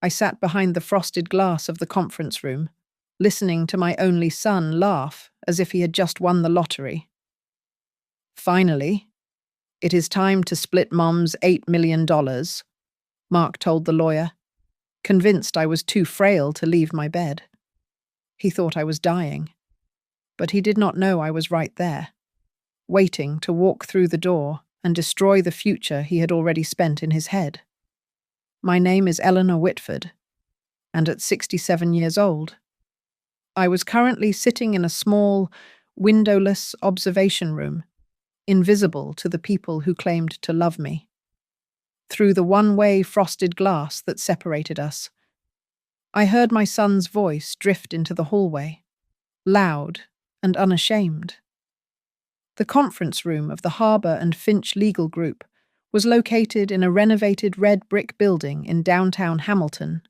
I sat behind the frosted glass of the conference room, listening to my only son laugh as if he had just won the lottery. Finally, it is time to split Mom's $8 million, Mark told the lawyer, convinced I was too frail to leave my bed. He thought I was dying, but he did not know I was right there, waiting to walk through the door and destroy the future he had already spent in his head. My name is Eleanor Whitford, and at 67 years old, I was currently sitting in a small, windowless observation room, invisible to the people who claimed to love me. Through the one-way frosted glass that separated us, I heard my son's voice drift into the hallway, loud and unashamed. The conference room of the Harbour and Finch Legal Group was located in a renovated red brick building in downtown Hamilton,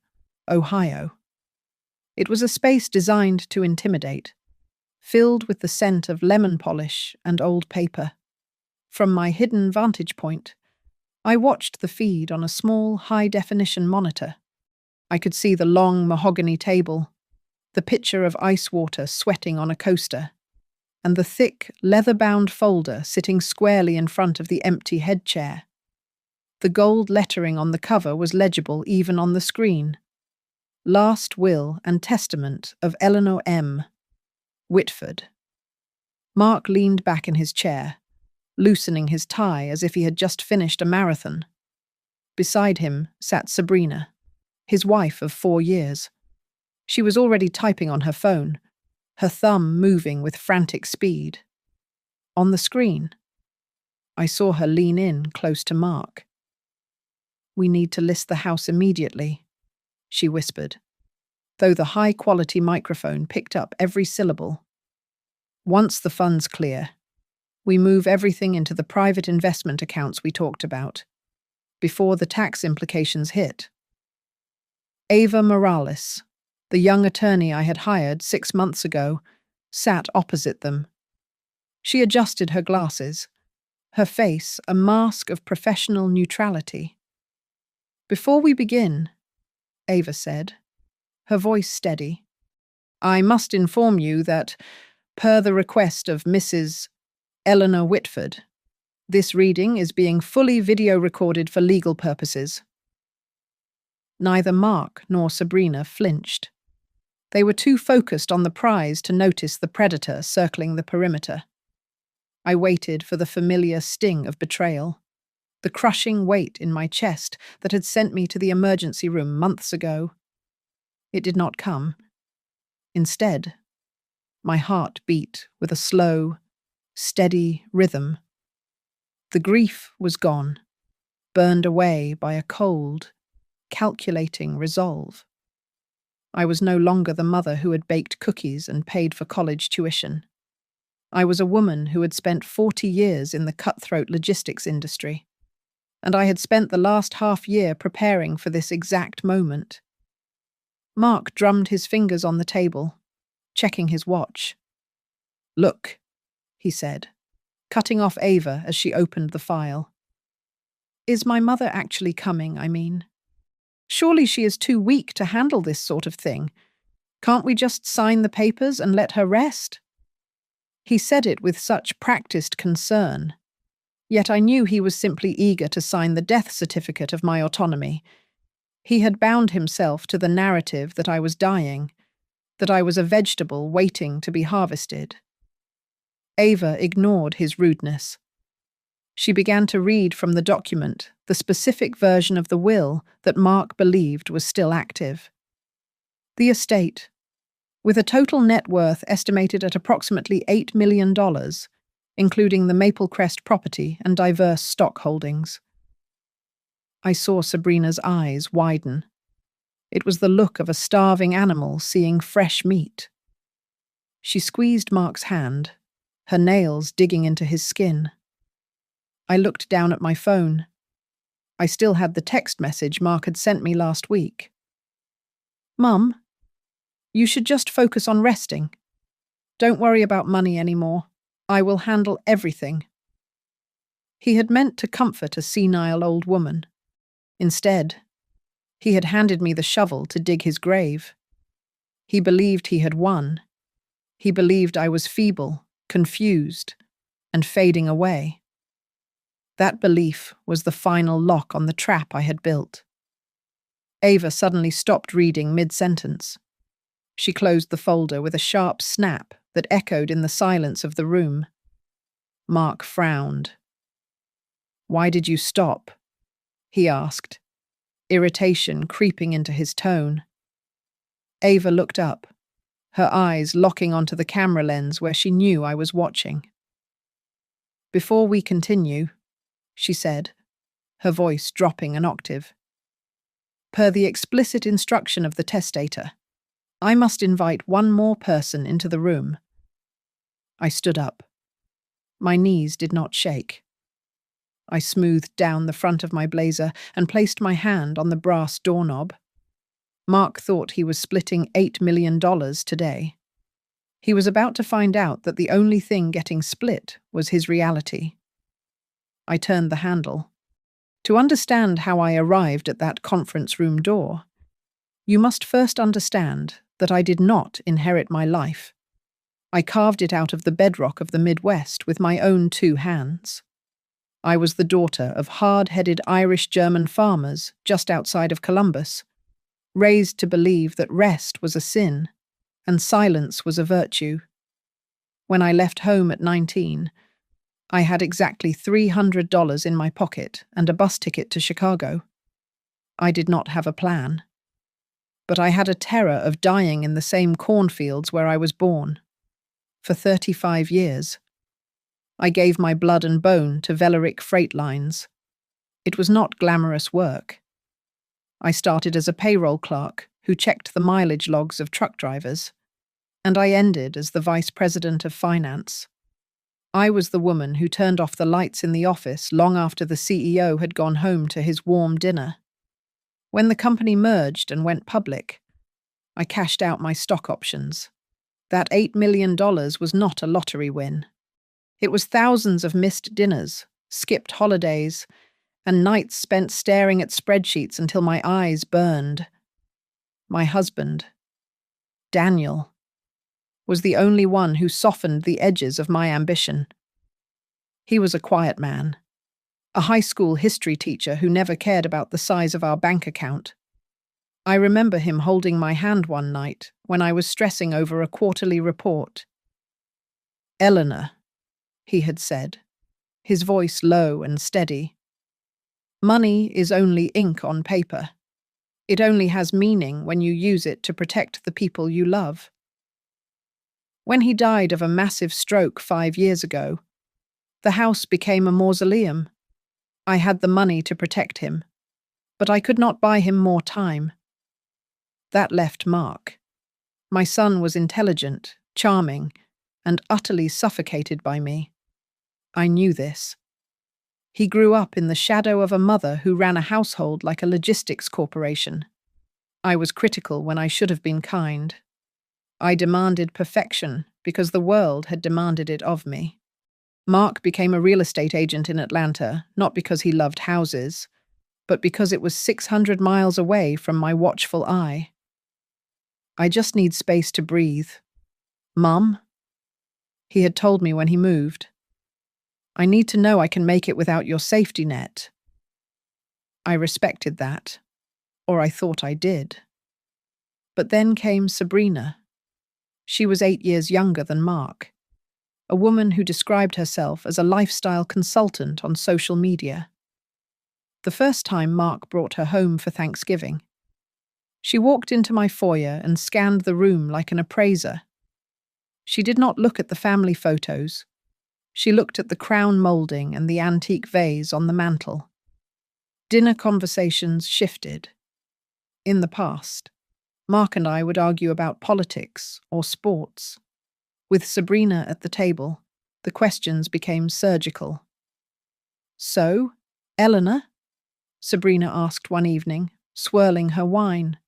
Ohio. It was a space designed to intimidate, filled with the scent of lemon polish and old paper. From my hidden vantage point, I watched the feed on a small, high-definition monitor. I could see the long mahogany table, the pitcher of ice water sweating on a coaster, and the thick, leather-bound folder sitting squarely in front of the empty head chair. The gold lettering on the cover was legible even on the screen. Last Will and Testament of Eleanor M. Whitford. Mark leaned back in his chair, loosening his tie as if he had just finished a marathon. Beside him sat Sabrina, his wife of 4 years. She was already typing on her phone, her thumb moving with frantic speed. On the screen, I saw her lean in close to Mark. "We need to list the house immediately," she whispered, though the high-quality microphone picked up every syllable. "Once the funds clear, we move everything into the private investment accounts we talked about, before the tax implications hit." Ava Morales, the young attorney I had hired 6 months ago, sat opposite them. She adjusted her glasses, her face a mask of professional neutrality. "Before we begin," Ava said, her voice steady, "I must inform you that, per the request of Mrs. Eleanor Whitford, this reading is being fully video recorded for legal purposes." Neither Mark nor Sabrina flinched. They were too focused on the prize to notice the predator circling the perimeter. I waited for the familiar sting of betrayal, the crushing weight in my chest that had sent me to the emergency room months ago. It did not come. Instead, my heart beat with a slow, steady rhythm. The grief was gone, burned away by a cold, calculating resolve. I was no longer the mother who had baked cookies and paid for college tuition. I was a woman who had spent 40 years in the cutthroat logistics industry, and I had spent the last half-year preparing for this exact moment. Mark drummed his fingers on the table, checking his watch. "Look," he said, cutting off Ava as she opened the file. "Is my mother actually coming, I mean? Surely she is too weak to handle this sort of thing. Can't we just sign the papers and let her rest?" He said it with such practiced concern, yet I knew he was simply eager to sign the death certificate of my autonomy. He had bound himself to the narrative that I was dying, that I was a vegetable waiting to be harvested. Ava ignored his rudeness. She began to read from the document the specific version of the will that Mark believed was still active. The estate, with a total net worth estimated at approximately $8 million, including the Maple Crest property and diverse stock holdings. I saw Sabrina's eyes widen. It was the look of a starving animal seeing fresh meat. She squeezed Mark's hand, her nails digging into his skin. I looked down at my phone. I still had the text message Mark had sent me last week. "Mum, you should just focus on resting. Don't worry about money anymore. I will handle everything." He had meant to comfort a senile old woman. Instead, He had handed me the shovel to dig his grave. He believed he had won. He believed I was feeble, confused, and fading away. That belief was the final lock on the trap I had built. Ava suddenly stopped reading mid-sentence. She closed the folder with a sharp snap that echoed in the silence of the room. Mark frowned. "Why did you stop?" he asked, irritation creeping into his tone. Ava looked up, her eyes locking onto the camera lens where she knew I was watching. "Before we continue," she said, her voice dropping an octave, "per the explicit instruction of the testator, I must invite one more person into the room." I stood up. My knees did not shake. I smoothed down the front of my blazer and placed my hand on the brass doorknob. Mark thought he was splitting $8 million today. He was about to find out that the only thing getting split was his reality. I turned the handle. To understand how I arrived at that conference room door, you must first understand that I did not inherit my life. I carved it out of the bedrock of the Midwest with my own 2 hands. I was the daughter of hard-headed Irish-German farmers just outside of Columbus, raised to believe that rest was a sin and silence was a virtue. When I left home at 19, I had exactly $300 in my pocket and a bus ticket to Chicago. I did not have a plan. But I had a terror of dying in the same cornfields where I was born. For 35 years, I gave my blood and bone to Veleric freight lines. It was not glamorous work. I started as a payroll clerk who checked the mileage logs of truck drivers, and I ended as the vice president of finance. I was the woman who turned off the lights in the office long after the CEO had gone home to his warm dinner. When the company merged and went public, I cashed out my stock options. That $8 million was not a lottery win. It was thousands of missed dinners, skipped holidays, and nights spent staring at spreadsheets until my eyes burned. My husband, Daniel, was the only one who softened the edges of my ambition. He was a quiet man, a high school history teacher who never cared about the size of our bank account. I remember him holding my hand one night when I was stressing over a quarterly report. "Eleanor," he had said, his voice low and steady, "money is only ink on paper. It only has meaning when you use it to protect the people you love." When he died of a massive stroke 5 years ago, the house became a mausoleum. I had the money to protect him, but I could not buy him more time. That left Mark. My son was intelligent, charming, and utterly suffocated by me. I knew this. He grew up in the shadow of a mother who ran a household like a logistics corporation. I was critical when I should have been kind. I demanded perfection because the world had demanded it of me. Mark became a real estate agent in Atlanta, not because he loved houses, but because it was 600 miles away from my watchful eye. "I just need space to breathe. Mum," he had told me when he moved, "I need to know I can make it without your safety net." I respected that, or I thought I did. But then came Sabrina. She was 8 years younger than Mark, a woman who described herself as a lifestyle consultant on social media. The first time Mark brought her home for Thanksgiving, she walked into my foyer and scanned the room like an appraiser. She did not look at the family photos. She looked at the crown molding and the antique vase on the mantel. Dinner conversations shifted. In the past, Mark and I would argue about politics or sports. With Sabrina at the table, the questions became surgical. "So, Eleanor?" Sabrina asked one evening, swirling her wine.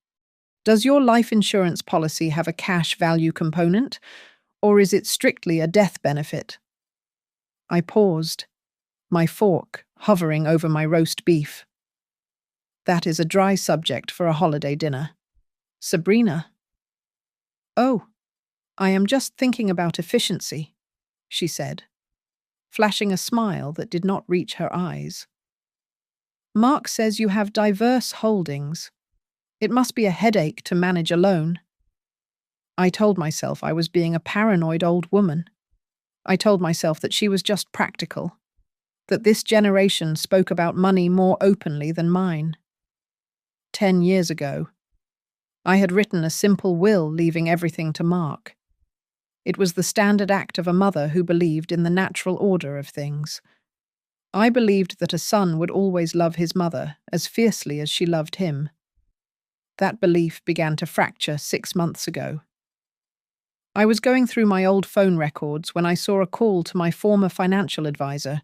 "Does your life insurance policy have a cash value component, or is it strictly a death benefit?" I paused, my fork hovering over my roast beef. That is a dry subject for a holiday dinner. Sabrina. Oh, I am just thinking about efficiency, she said, flashing a smile that did not reach her eyes. Mark says you have diverse holdings. It must be a headache to manage alone. I told myself I was being a paranoid old woman. I told myself that she was just practical, that this generation spoke about money more openly than mine. 10 years ago, I had written a simple will leaving everything to Mark. It was the standard act of a mother who believed in the natural order of things. I believed that a son would always love his mother as fiercely as she loved him. That belief began to fracture 6 months ago. I was going through my old phone records when I saw a call to my former financial advisor,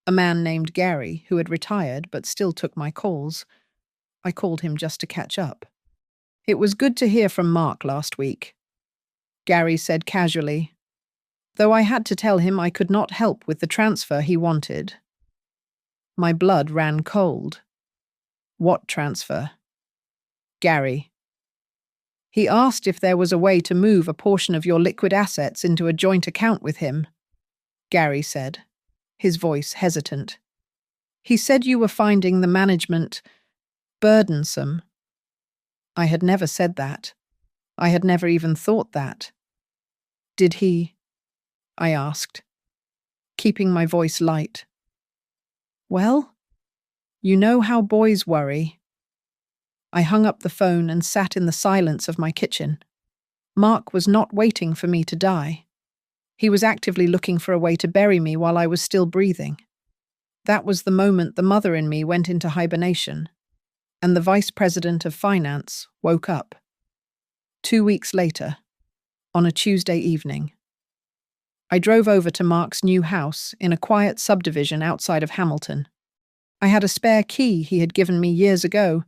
a man named Gary who had retired but still took my calls. I called him just to catch up. It was good to hear from Mark last week. Gary said casually, though I had to tell him I could not help with the transfer he wanted. My blood ran cold. What transfer? Gary. He asked if there was a way to move a portion of your liquid assets into a joint account with him, Gary said, his voice hesitant. He said you were finding the management burdensome. I had never said that. I had never even thought that. Did he? I asked, keeping my voice light. Well, you know how boys worry. I hung up the phone and sat in the silence of my kitchen. Mark was not waiting for me to die. He was actively looking for a way to bury me while I was still breathing. That was the moment the mother in me went into hibernation, and the vice president of finance woke up. 2 weeks later, on a Tuesday evening, I drove over to Mark's new house in a quiet subdivision outside of Hamilton. I had a spare key he had given me years ago,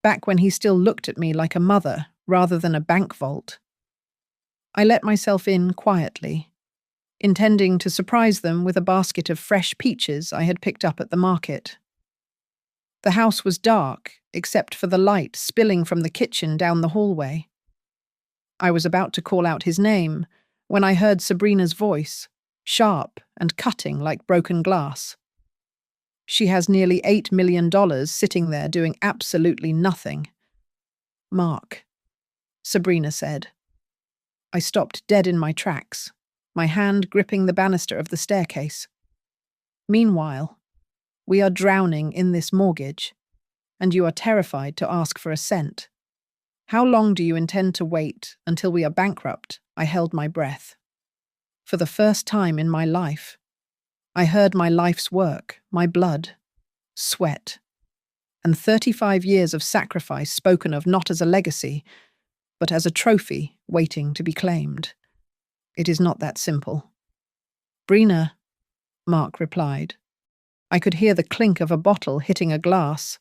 back when he still looked at me like a mother rather than a bank vault. I let myself in quietly, intending to surprise them with a basket of fresh peaches I had picked up at the market. The house was dark, except for the light spilling from the kitchen down the hallway. I was about to call out his name when I heard Sabrina's voice, sharp and cutting like broken glass. She has nearly $8 million sitting there doing absolutely nothing. Mark, Sabrina said. I stopped dead in my tracks, my hand gripping the banister of the staircase. Meanwhile, we are drowning in this mortgage, and you are terrified to ask for a cent. How long do you intend to wait until we are bankrupt? I held my breath. For the first time in my life, I heard my life's work, my blood, sweat, and 35 years of sacrifice spoken of not as a legacy, but as a trophy waiting to be claimed. It is not that simple. Brina, Mark replied. I could hear the clink of a bottle hitting a glass.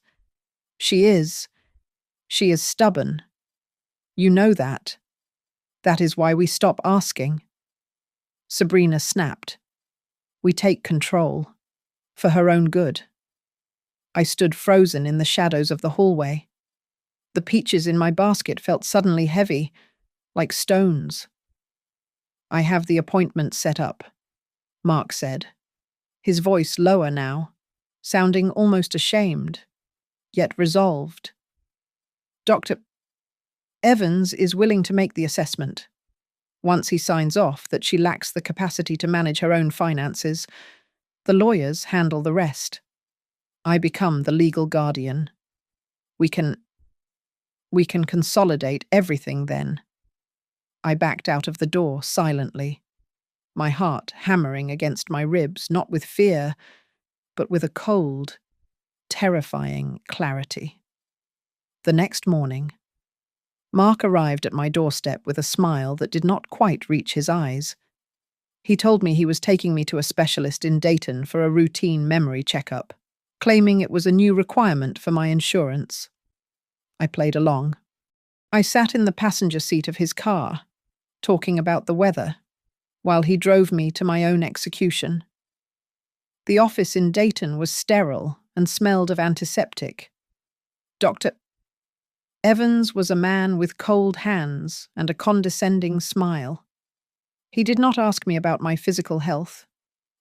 She is stubborn. You know that. That is why we stop asking. Sabrina snapped. We take control. For her own good. I stood frozen in the shadows of the hallway. The peaches in my basket felt suddenly heavy, like stones. I have the appointment set up, Mark said, his voice lower now, sounding almost ashamed, yet resolved. Dr. Evans is willing to make the assessment. Once he signs off that she lacks the capacity to manage her own finances, the lawyers handle the rest. I become the legal guardian. We can consolidate everything then. I backed out of the door silently, my heart hammering against my ribs, not with fear, but with a cold, terrifying clarity. The next morning, Mark arrived at my doorstep with a smile that did not quite reach his eyes. He told me he was taking me to a specialist in Dayton for a routine memory checkup, claiming it was a new requirement for my insurance. I played along. I sat in the passenger seat of his car, talking about the weather, while he drove me to my own execution. The office in Dayton was sterile and smelled of antiseptic. Dr. Evans was a man with cold hands and a condescending smile. He did not ask me about my physical health.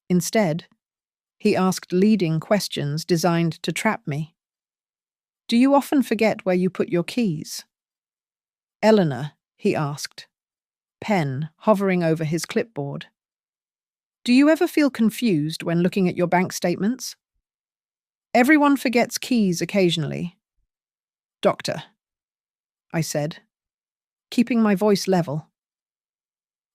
Instead, he asked leading questions designed to trap me. Do you often forget where you put your keys? Eleanor, he asked, pen hovering over his clipboard. Do you ever feel confused when looking at your bank statements? Everyone forgets keys occasionally. Doctor, I said, keeping my voice level.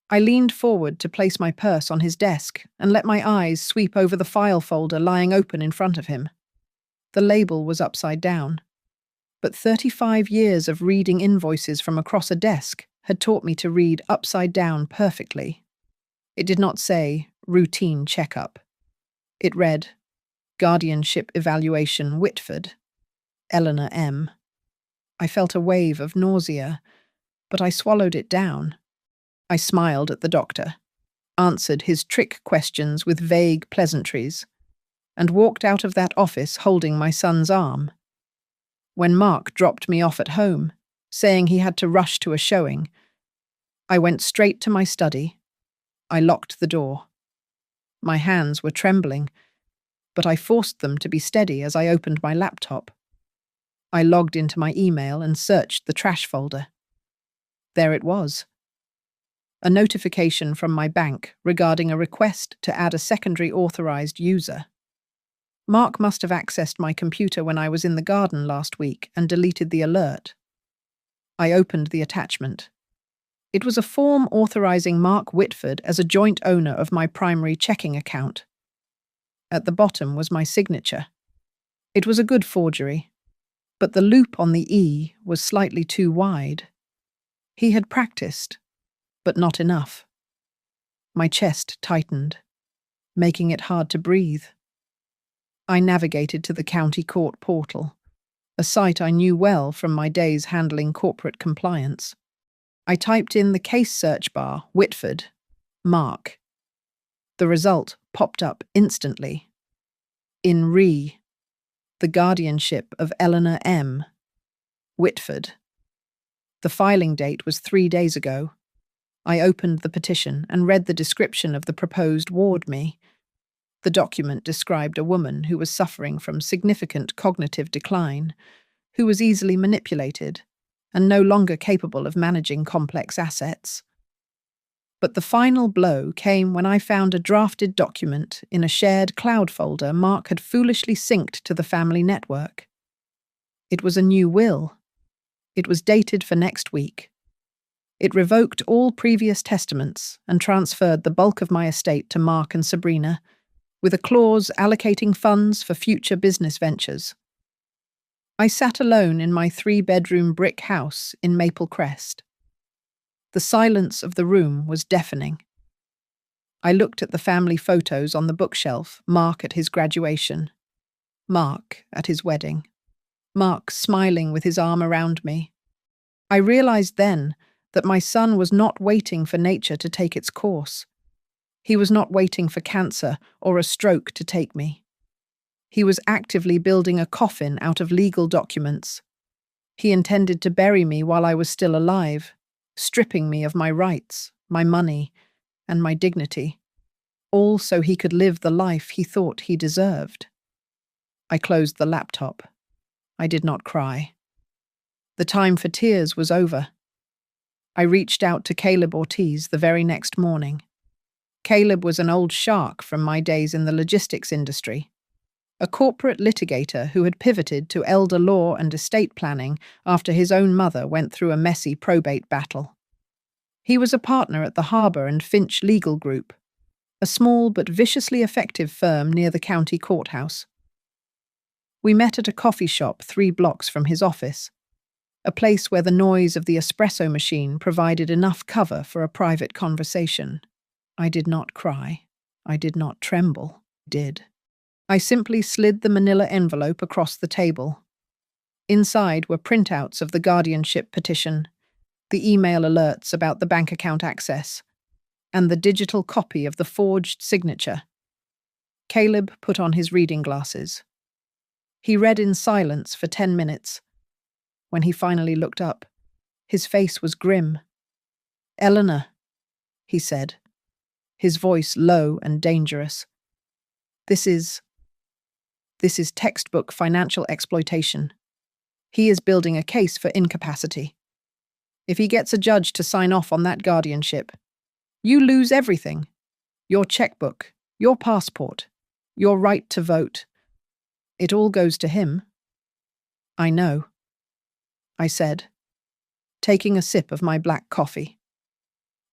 I leaned forward to place my purse on his desk and let my eyes sweep over the file folder lying open in front of him. The label was upside down, but 35 years of reading invoices from across a desk had taught me to read upside down perfectly. It did not say routine checkup. It read Guardianship Evaluation Whitford, Eleanor M. I felt a wave of nausea, but I swallowed it down. I smiled at the doctor, answered his trick questions with vague pleasantries, and walked out of that office holding my son's arm. When Mark dropped me off at home, saying he had to rush to a showing, I went straight to my study. I locked the door. My hands were trembling, but I forced them to be steady as I opened my laptop. I logged into my email and searched the trash folder. There it was. A notification from my bank regarding a request to add a secondary authorized user. Mark must have accessed my computer when I was in the garden last week and deleted the alert. I opened the attachment. It was a form authorizing Mark Whitford as a joint owner of my primary checking account. At the bottom was my signature. It was a good forgery, but the loop on the E was slightly too wide. He had practiced, but not enough. My chest tightened, making it hard to breathe. I navigated to the county court portal, a site I knew well from my days handling corporate compliance. I typed in the case search bar, Whitford, Mark. The result popped up instantly. In re, the guardianship of Eleanor M. Whitford. The filing date was 3 days ago. I opened the petition and read the description of the proposed ward me. The document described a woman who was suffering from significant cognitive decline, who was easily manipulated, and no longer capable of managing complex assets. But the final blow came when I found a drafted document in a shared cloud folder Mark had foolishly synced to the family network. It was a new will. It was dated for next week. It revoked all previous testaments and transferred the bulk of my estate to Mark and Sabrina, with a clause allocating funds for future business ventures. I sat alone in my 3-bedroom brick house in Maple Crest. The silence of the room was deafening. I looked at the family photos on the bookshelf, Mark at his graduation, Mark at his wedding, Mark smiling with his arm around me. I realized then that my son was not waiting for nature to take its course. He was not waiting for cancer or a stroke to take me. He was actively building a coffin out of legal documents. He intended to bury me while I was still alive, stripping me of my rights, my money, and my dignity, all so he could live the life he thought he deserved. I closed the laptop. I did not cry. The time for tears was over. I reached out to Caleb Ortiz the very next morning. Caleb was an old shark from my days in the logistics industry, a corporate litigator who had pivoted to elder law and estate planning after his own mother went through a messy probate battle. He was a partner at the Harbour and Finch Legal Group, a small but viciously effective firm near the county courthouse. We met at a coffee shop 3 blocks from his office, a place where the noise of the espresso machine provided enough cover for a private conversation. I did not cry. I did not tremble. I did. I simply slid the manila envelope across the table. Inside were printouts of the guardianship petition, the email alerts about the bank account access, and the digital copy of the forged signature. Caleb put on his reading glasses. He read in silence for 10 minutes, when he finally looked up. His face was grim. "Eleanor," he said, his voice low and dangerous. This is textbook financial exploitation. He is building a case for incapacity. If he gets a judge to sign off on that guardianship, you lose everything. Your checkbook, your passport, your right to vote. It all goes to him." "I know," I said, taking a sip of my black coffee.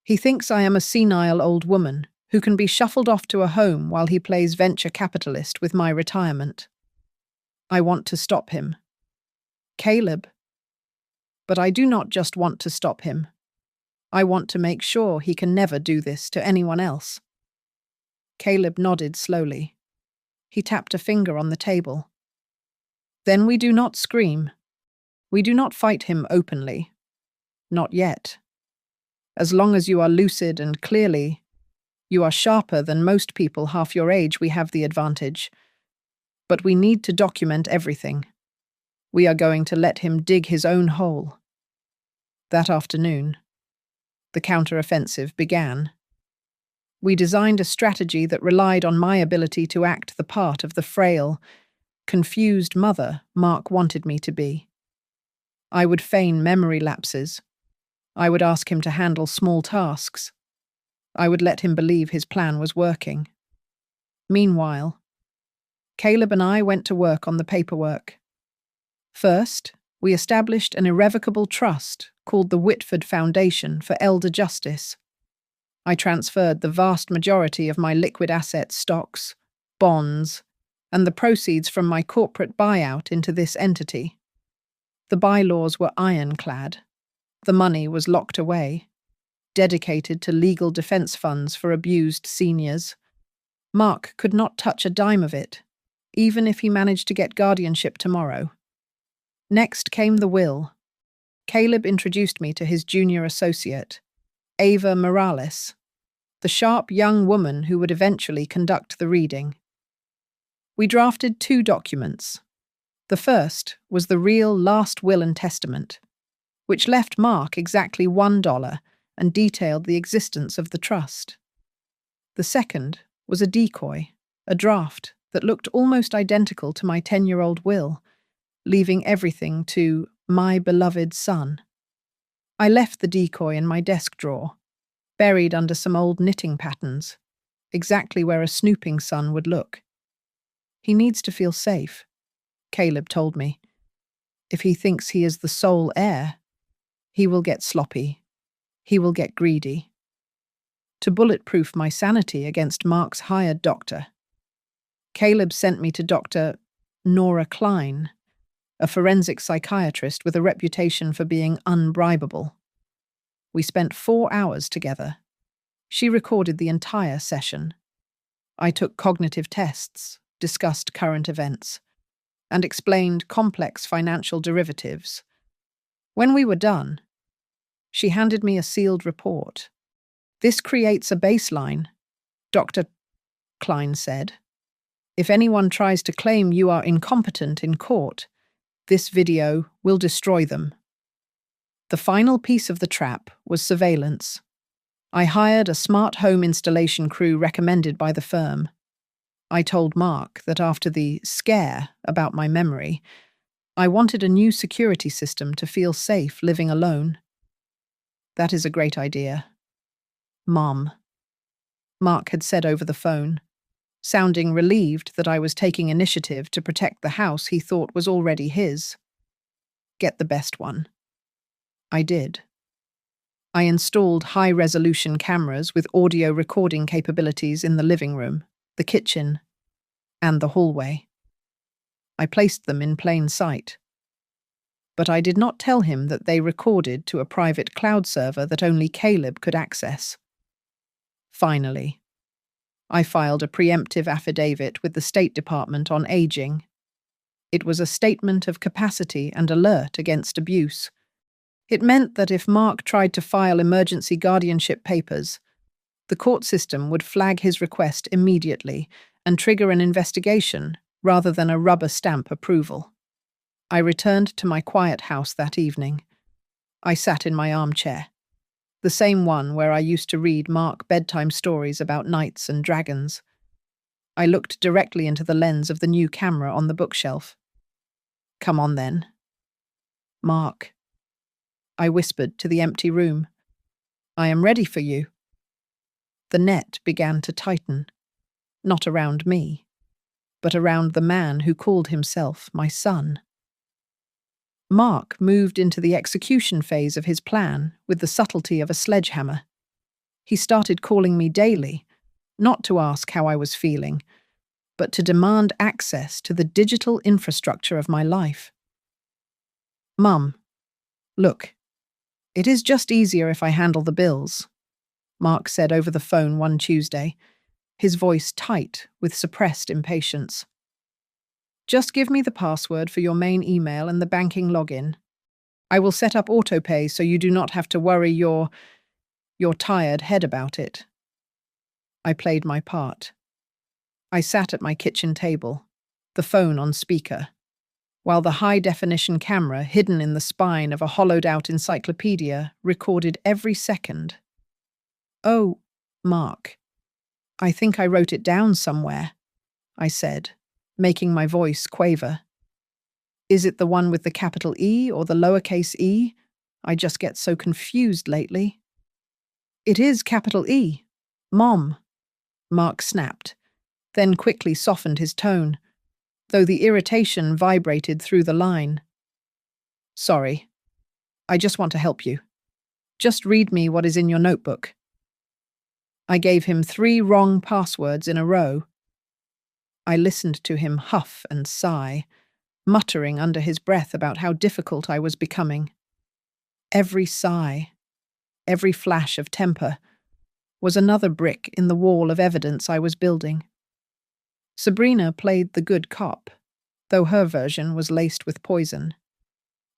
"He thinks I am a senile old woman who can be shuffled off to a home while he plays venture capitalist with my retirement. I want to stop him. Caleb. But I do not just want to stop him. I want to make sure he can never do this to anyone else." Caleb nodded slowly. He tapped a finger on the table. "Then we do not scream. We do not fight him openly. Not yet. As long as you are lucid and clearly, you are sharper than most people half your age, we have the advantage. But we need to document everything. We are going to let him dig his own hole." That afternoon, the counter-offensive began. We designed a strategy that relied on my ability to act the part of the frail, confused mother Mark wanted me to be. I would feign memory lapses. I would ask him to handle small tasks. I would let him believe his plan was working. Meanwhile, Caleb and I went to work on the paperwork. First, we established an irrevocable trust called the Whitford Foundation for Elder Justice. I transferred the vast majority of my liquid asset stocks, bonds, and the proceeds from my corporate buyout into this entity. The bylaws were ironclad. The money was locked away, dedicated to legal defense funds for abused seniors. Mark could not touch a dime of it, even if he managed to get guardianship tomorrow. Next came the will. Caleb introduced me to his junior associate, Ava Morales, the sharp young woman who would eventually conduct the reading. We drafted 2 documents. The first was the real last will and testament, which left Mark exactly $1 and detailed the existence of the trust. The second was a decoy, a draft that looked almost identical to my 10-year-old will, leaving everything to my beloved son. I left the decoy in my desk drawer, buried under some old knitting patterns, exactly where a snooping son would look. "He needs to feel safe," Caleb told me. "If he thinks he is the sole heir, he will get sloppy. He will get greedy." To bulletproof my sanity against Mark's hired doctor, Caleb sent me to Dr. Nora Klein, a forensic psychiatrist with a reputation for being unbribable. We spent 4 hours together. She recorded the entire session. I took cognitive tests, discussed current events, and explained complex financial derivatives. When we were done, she handed me a sealed report. "This creates a baseline," Dr. Klein said. "If anyone tries to claim you are incompetent in court, this video will destroy them." The final piece of the trap was surveillance. I hired a smart home installation crew recommended by the firm. I told Mark that after the scare about my memory, I wanted a new security system to feel safe living alone. "That is a great idea, Mom," Mark had said over the phone, sounding relieved that I was taking initiative to protect the house he thought was already his. "Get the best one." I did. I installed high-resolution cameras with audio recording capabilities in the living room, the kitchen, and the hallway. I placed them in plain sight. But I did not tell him that they recorded to a private cloud server that only Caleb could access. Finally, I filed a preemptive affidavit with the State Department on aging. It was a statement of capacity and alert against abuse. It meant that if Mark tried to file emergency guardianship papers, the court system would flag his request immediately and trigger an investigation rather than a rubber stamp approval. I returned to my quiet house that evening. I sat in my armchair, the same one where I used to read Mark bedtime stories about knights and dragons. I looked directly into the lens of the new camera on the bookshelf. "Come on then." "Mark," I whispered to the empty room. "I am ready for you." The net began to tighten, not around me, but around the man who called himself my son. Mark moved into the execution phase of his plan with the subtlety of a sledgehammer. He started calling me daily, not to ask how I was feeling, but to demand access to the digital infrastructure of my life. "Mum, look, it is just easier if I handle the bills," Mark said over the phone one Tuesday, his voice tight with suppressed impatience. "Just give me the password for your main email and the banking login. I will set up autopay so you do not have to worry your tired head about it." I played my part. I sat at my kitchen table, the phone on speaker, while the high-definition camera hidden in the spine of a hollowed-out encyclopedia recorded every second. "Oh, Mark, I think I wrote it down somewhere," I said, making my voice quaver. "Is it the one with the capital E or the lowercase e? I just get so confused lately." "It is capital E, Mom," Mark snapped, then quickly softened his tone, though the irritation vibrated through the line. "Sorry, I just want to help you. Just read me what is in your notebook." I gave him 3 wrong passwords in a row. I listened to him huff and sigh, muttering under his breath about how difficult I was becoming. Every sigh, every flash of temper, was another brick in the wall of evidence I was building. Sabrina played the good cop, though her version was laced with poison.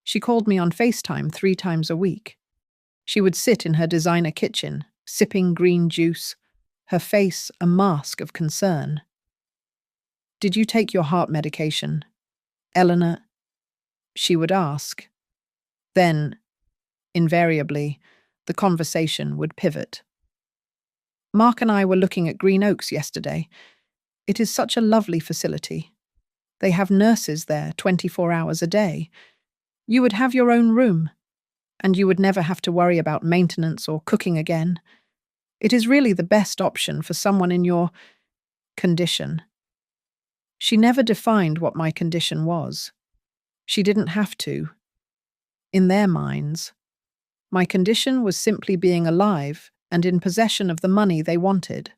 She called me on FaceTime 3 times a week. She would sit in her designer kitchen, sipping green juice, her face a mask of concern. "Did you take your heart medication, Eleanor?" she would ask. Then, invariably, the conversation would pivot. "Mark and I were looking at Green Oaks yesterday. It is such a lovely facility. They have nurses there 24 hours a day. You would have your own room, and you would never have to worry about maintenance or cooking again. It is really the best option for someone in your condition." She never defined what my condition was. She didn't have to. In their minds, my condition was simply being alive and in possession of the money they wanted.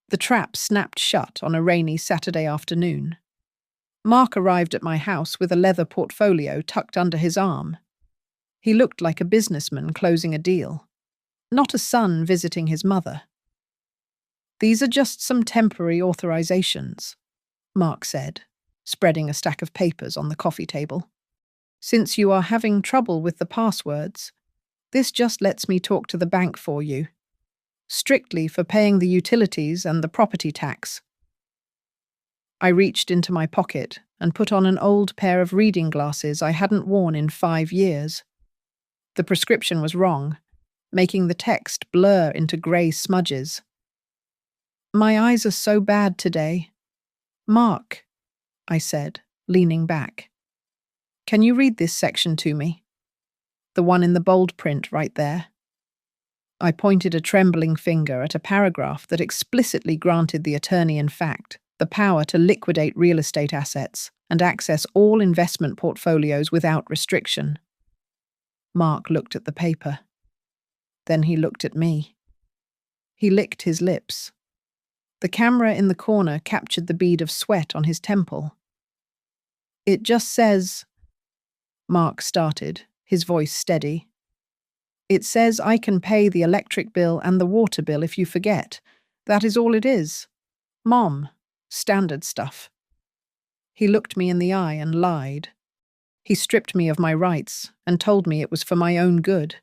The trap snapped shut on a rainy Saturday afternoon. Mark arrived at my house with a leather portfolio tucked under his arm. He looked like a businessman closing a deal, not a son visiting his mother. "These are just some temporary authorizations," Mark said, spreading a stack of papers on the coffee table. "Since you are having trouble with the passwords, this just lets me talk to the bank for you. Strictly for paying the utilities and the property tax." I reached into my pocket and put on an old pair of reading glasses I hadn't worn in 5 years. The prescription was wrong, making the text blur into grey smudges. "My eyes are so bad today. Mark," I said, leaning back. "Can you read this section to me? The one in the bold print right there." I pointed a trembling finger at a paragraph that explicitly granted the attorney-in-fact the power to liquidate real estate assets and access all investment portfolios without restriction. Mark looked at the paper. Then he looked at me. He licked his lips. The camera in the corner captured the bead of sweat on his temple. "It just says," Mark started, his voice steady. "It says I can pay the electric bill and the water bill if you forget. That is all it is. Mom, standard stuff." He looked me in the eye and lied. He stripped me of my rights and told me it was for my own good.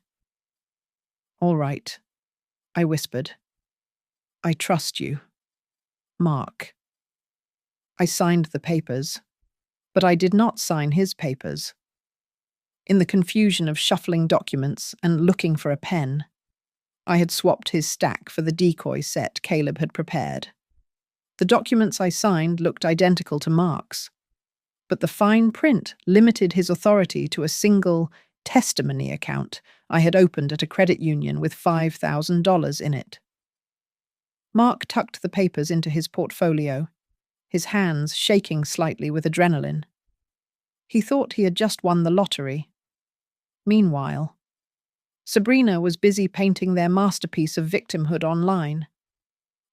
"All right," I whispered. "I trust you, Mark." I signed the papers. But I did not sign his papers. In the confusion of shuffling documents and looking for a pen, I had swapped his stack for the decoy set Caleb had prepared. The documents I signed looked identical to Mark's, but the fine print limited his authority to a single testimony account I had opened at a credit union with $5,000 in it. Mark tucked the papers into his portfolio, his hands shaking slightly with adrenaline. He thought he had just won the lottery. Meanwhile, Sabrina was busy painting their masterpiece of victimhood online.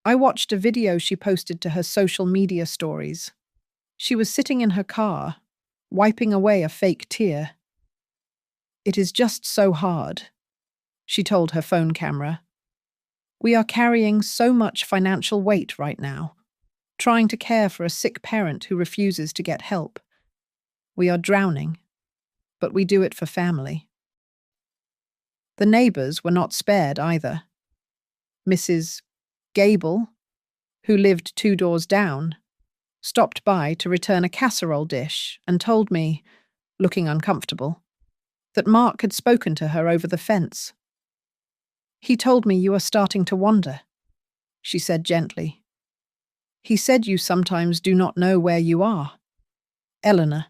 I watched a video she posted to her social media stories. She was sitting in her car, wiping away a fake tear. "It is just so hard," she told her phone camera. "We are carrying so much financial weight right now, trying to care for a sick parent who refuses to get help. We are drowning, but we do it for family." The neighbors were not spared either. Mrs. Gable, who lived 2 doors down, stopped by to return a casserole dish and told me, looking uncomfortable, that Mark had spoken to her over the fence. "He told me you are starting to wander," she said gently. "He said you sometimes do not know where you are. Eleanor,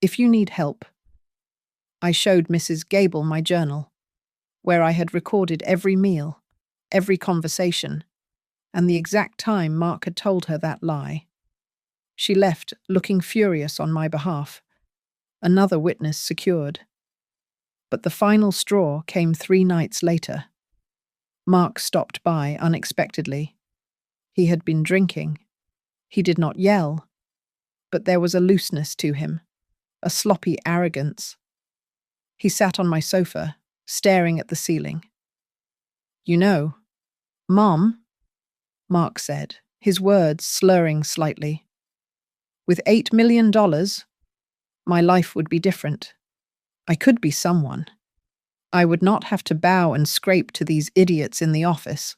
if you need help." I showed Mrs. Gable my journal, where I had recorded every meal, every conversation, and the exact time Mark had told her that lie. She left, looking furious on my behalf. Another witness secured. But the final straw came 3 nights later. Mark stopped by unexpectedly. He had been drinking. He did not yell, but there was a looseness to him, a sloppy arrogance. He sat on my sofa, staring at the ceiling. "You know, Mom," Mark said, his words slurring slightly, "with $8 million, my life would be different. I could be someone. I would not have to bow and scrape to these idiots in the office.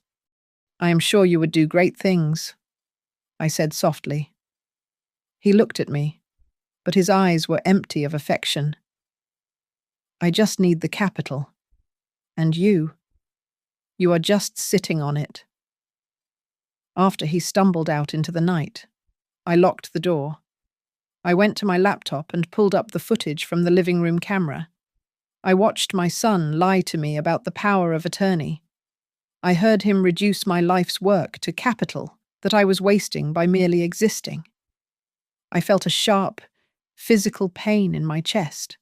I am sure you would do great things," I said softly. He looked at me, but his eyes were empty of affection. "I just need the capital. And you are just sitting on it." After he stumbled out into the night, I locked the door. I went to my laptop and pulled up the footage from the living room camera. I watched my son lie to me about the power of attorney. I heard him reduce my life's work to capital that I was wasting by merely existing. I felt a sharp, physical pain in my chest,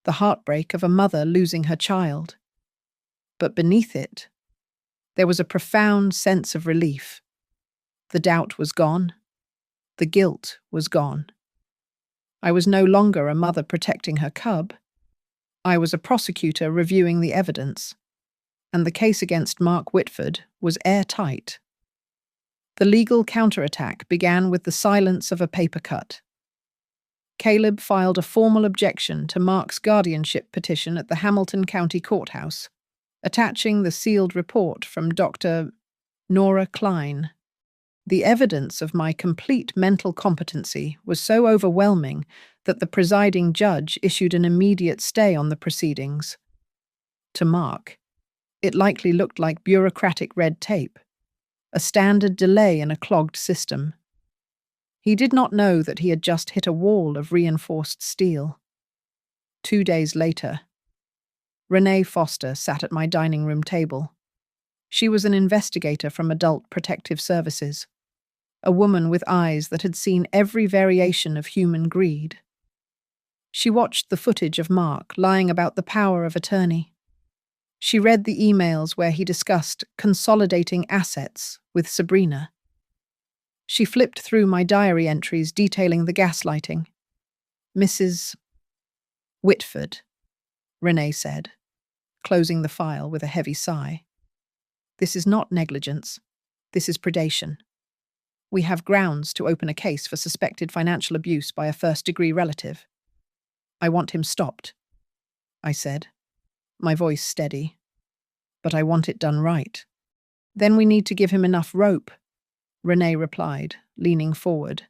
the heartbreak of a mother losing her child. But beneath it, there was a profound sense of relief. The doubt was gone. The guilt was gone. I was no longer a mother protecting her cub. I was a prosecutor reviewing the evidence, and the case against Mark Whitford was airtight. The legal counterattack began with the silence of a paper cut. Caleb filed a formal objection to Mark's guardianship petition at the Hamilton County Courthouse, attaching the sealed report from Dr. Nora Klein. The evidence of my complete mental competency was so overwhelming that the presiding judge issued an immediate stay on the proceedings. To Mark, it likely looked like bureaucratic red tape, a standard delay in a clogged system. He did not know that he had just hit a wall of reinforced steel. 2 days later, Renee Foster sat at my dining room table. She was an investigator from Adult Protective Services, a woman with eyes that had seen every variation of human greed. She watched the footage of Mark lying about the power of attorney. She read the emails where he discussed consolidating assets with Sabrina. She flipped through my diary entries detailing the gaslighting. "Mrs. Whitford," Renee said, closing the file with a heavy sigh. "This is not negligence. This is predation. We have grounds to open a case for suspected financial abuse by a first-degree relative. I want him stopped," I said, my voice steady. "But I want it done right." "Then we need to give him enough rope," Renee replied, leaning forward.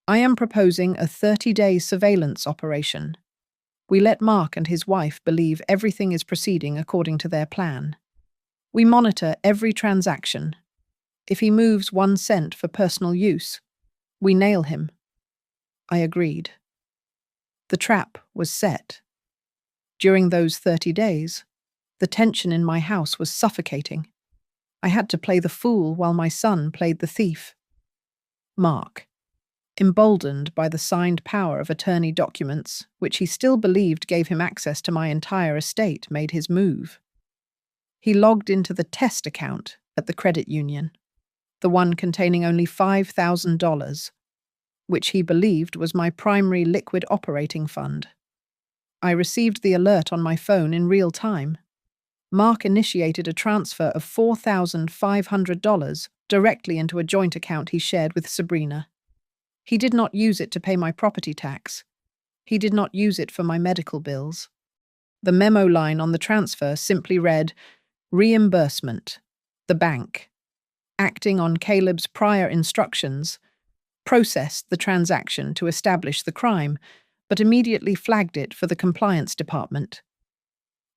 I am proposing a 30-day surveillance operation. We let Mark and his wife believe everything is proceeding according to their plan. We monitor every transaction. If he moves 1 cent for personal use, we nail him. I agreed. The trap was set. During those 30 days, the tension in my house was suffocating. I had to play the fool while my son played the thief. Mark, emboldened by the signed power of attorney documents, which he still believed gave him access to my entire estate, made his move. He logged into the test account at the credit union, the one containing only $5,000, which he believed was my primary liquid operating fund. I received the alert on my phone in real time. Mark initiated a transfer of $4,500 directly into a joint account he shared with Sabrina. He did not use it to pay my property tax. He did not use it for my medical bills. The memo line on the transfer simply read, "Reimbursement. The bank, acting on Caleb's prior instructions, processed the transaction to establish the crime, but immediately flagged it for the compliance department."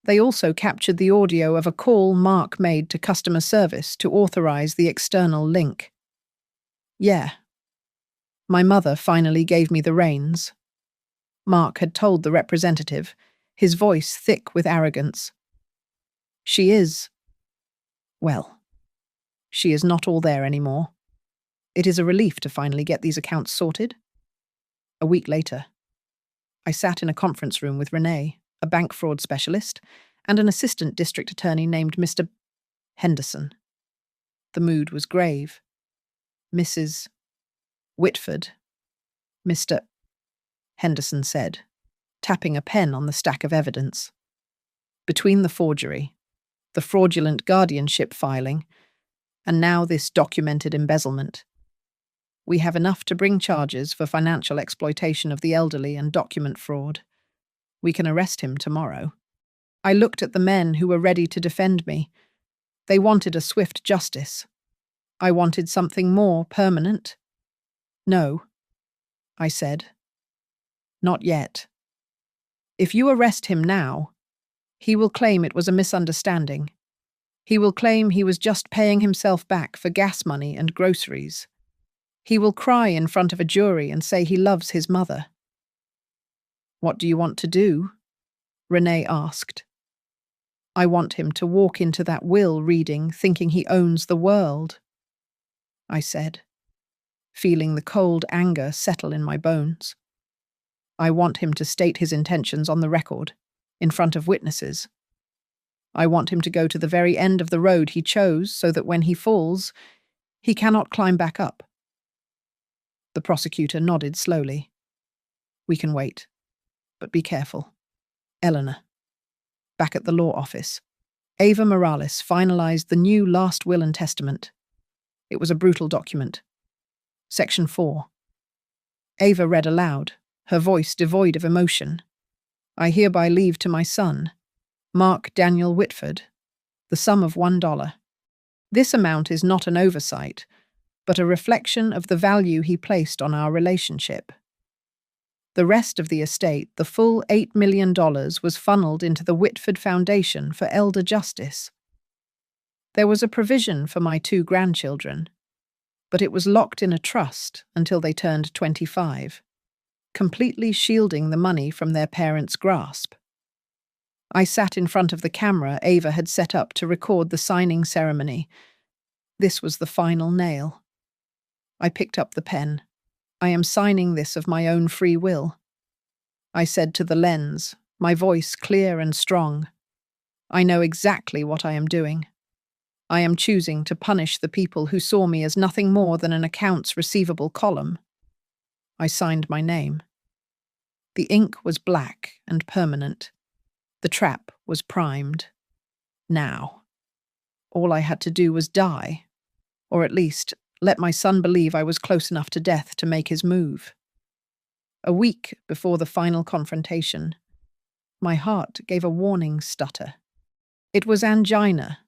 They also captured the audio of a call Mark made to customer service to authorize the external link. Yeah. My mother finally gave me the reins. Mark had told the representative, his voice thick with arrogance. She is not all there anymore. It is a relief to finally get these accounts sorted. A week later, I sat in a conference room with Renee, a bank fraud specialist, and an assistant district attorney named Mr. Henderson. The mood was grave. Mrs. Whitford, Mr. Henderson said, tapping a pen on the stack of evidence. Between the forgery, the fraudulent guardianship filing, and now this documented embezzlement, we have enough to bring charges for financial exploitation of the elderly and document fraud. We can arrest him tomorrow. I looked at the men who were ready to defend me. They wanted a swift justice. I wanted something more permanent. No, I said. Not yet. If you arrest him now, he will claim it was a misunderstanding. He will claim he was just paying himself back for gas money and groceries. He will cry in front of a jury and say he loves his mother. What do you want to do? Renee asked. I want him to walk into that will reading thinking he owns the world, I said, feeling the cold anger settle in my bones. I want him to state his intentions on the record, in front of witnesses. I want him to go to the very end of the road he chose so that when he falls, he cannot climb back up. The prosecutor nodded slowly. We can wait, but be careful. Eleanor. Back at the law office, Ava Morales finalized the new last will and testament. It was a brutal document. Section 4. Ava read aloud, her voice devoid of emotion. I hereby leave to my son, Mark Daniel Whitford, the sum of $1. This amount is not an oversight, but a reflection of the value he placed on our relationship. The rest of the estate, the full $8 million, was funneled into the Whitford Foundation for Elder Justice. There was a provision for my 2 grandchildren, but it was locked in a trust until they turned 25, completely shielding the money from their parents' grasp. I sat in front of the camera Ava had set up to record the signing ceremony. This was the final nail. I picked up the pen. I am signing this of my own free will. I said to the lens, my voice clear and strong. I know exactly what I am doing. I am choosing to punish the people who saw me as nothing more than an accounts receivable column. I signed my name. The ink was black and permanent. The trap was primed. Now, all I had to do was die, or at least let my son believe I was close enough to death to make his move. A week before the final confrontation, my heart gave a warning stutter. It was angina,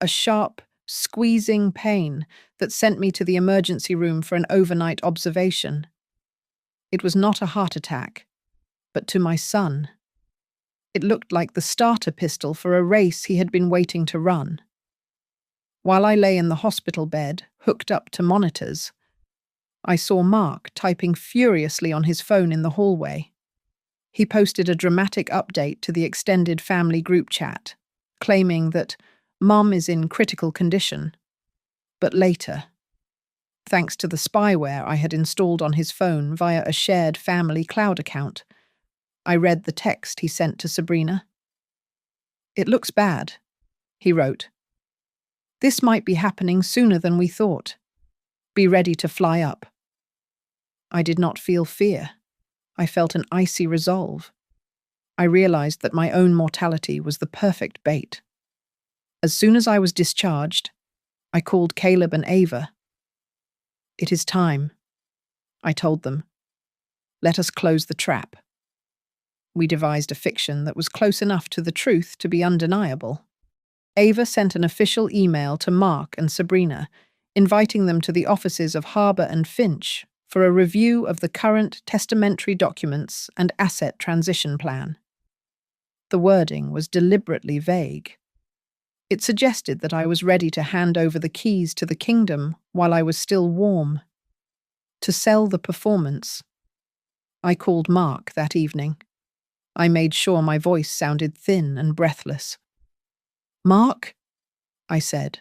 a sharp, squeezing pain that sent me to the emergency room for an overnight observation. It was not a heart attack, but to my son. It looked like the starter pistol for a race he had been waiting to run. While I lay in the hospital bed, hooked up to monitors, I saw Mark typing furiously on his phone in the hallway. He posted a dramatic update to the extended family group chat, claiming that Mum is in critical condition. But later, thanks to the spyware I had installed on his phone via a shared family cloud account, I read the text he sent to Sabrina. "It looks bad," he wrote. "This might be happening sooner than we thought. Be ready to fly up." I did not feel fear. I felt an icy resolve. I realized that my own mortality was the perfect bait. As soon as I was discharged, I called Caleb and Ava. "It is time," I told them. "Let us close the trap." We devised a fiction that was close enough to the truth to be undeniable. Ava sent an official email to Mark and Sabrina, inviting them to the offices of Harbour and Finch for a review of the current testamentary documents and asset transition plan. The wording was deliberately vague. It suggested that I was ready to hand over the keys to the kingdom while I was still warm. To sell the performance, I called Mark that evening. I made sure my voice sounded thin and breathless. "Mark?" I said,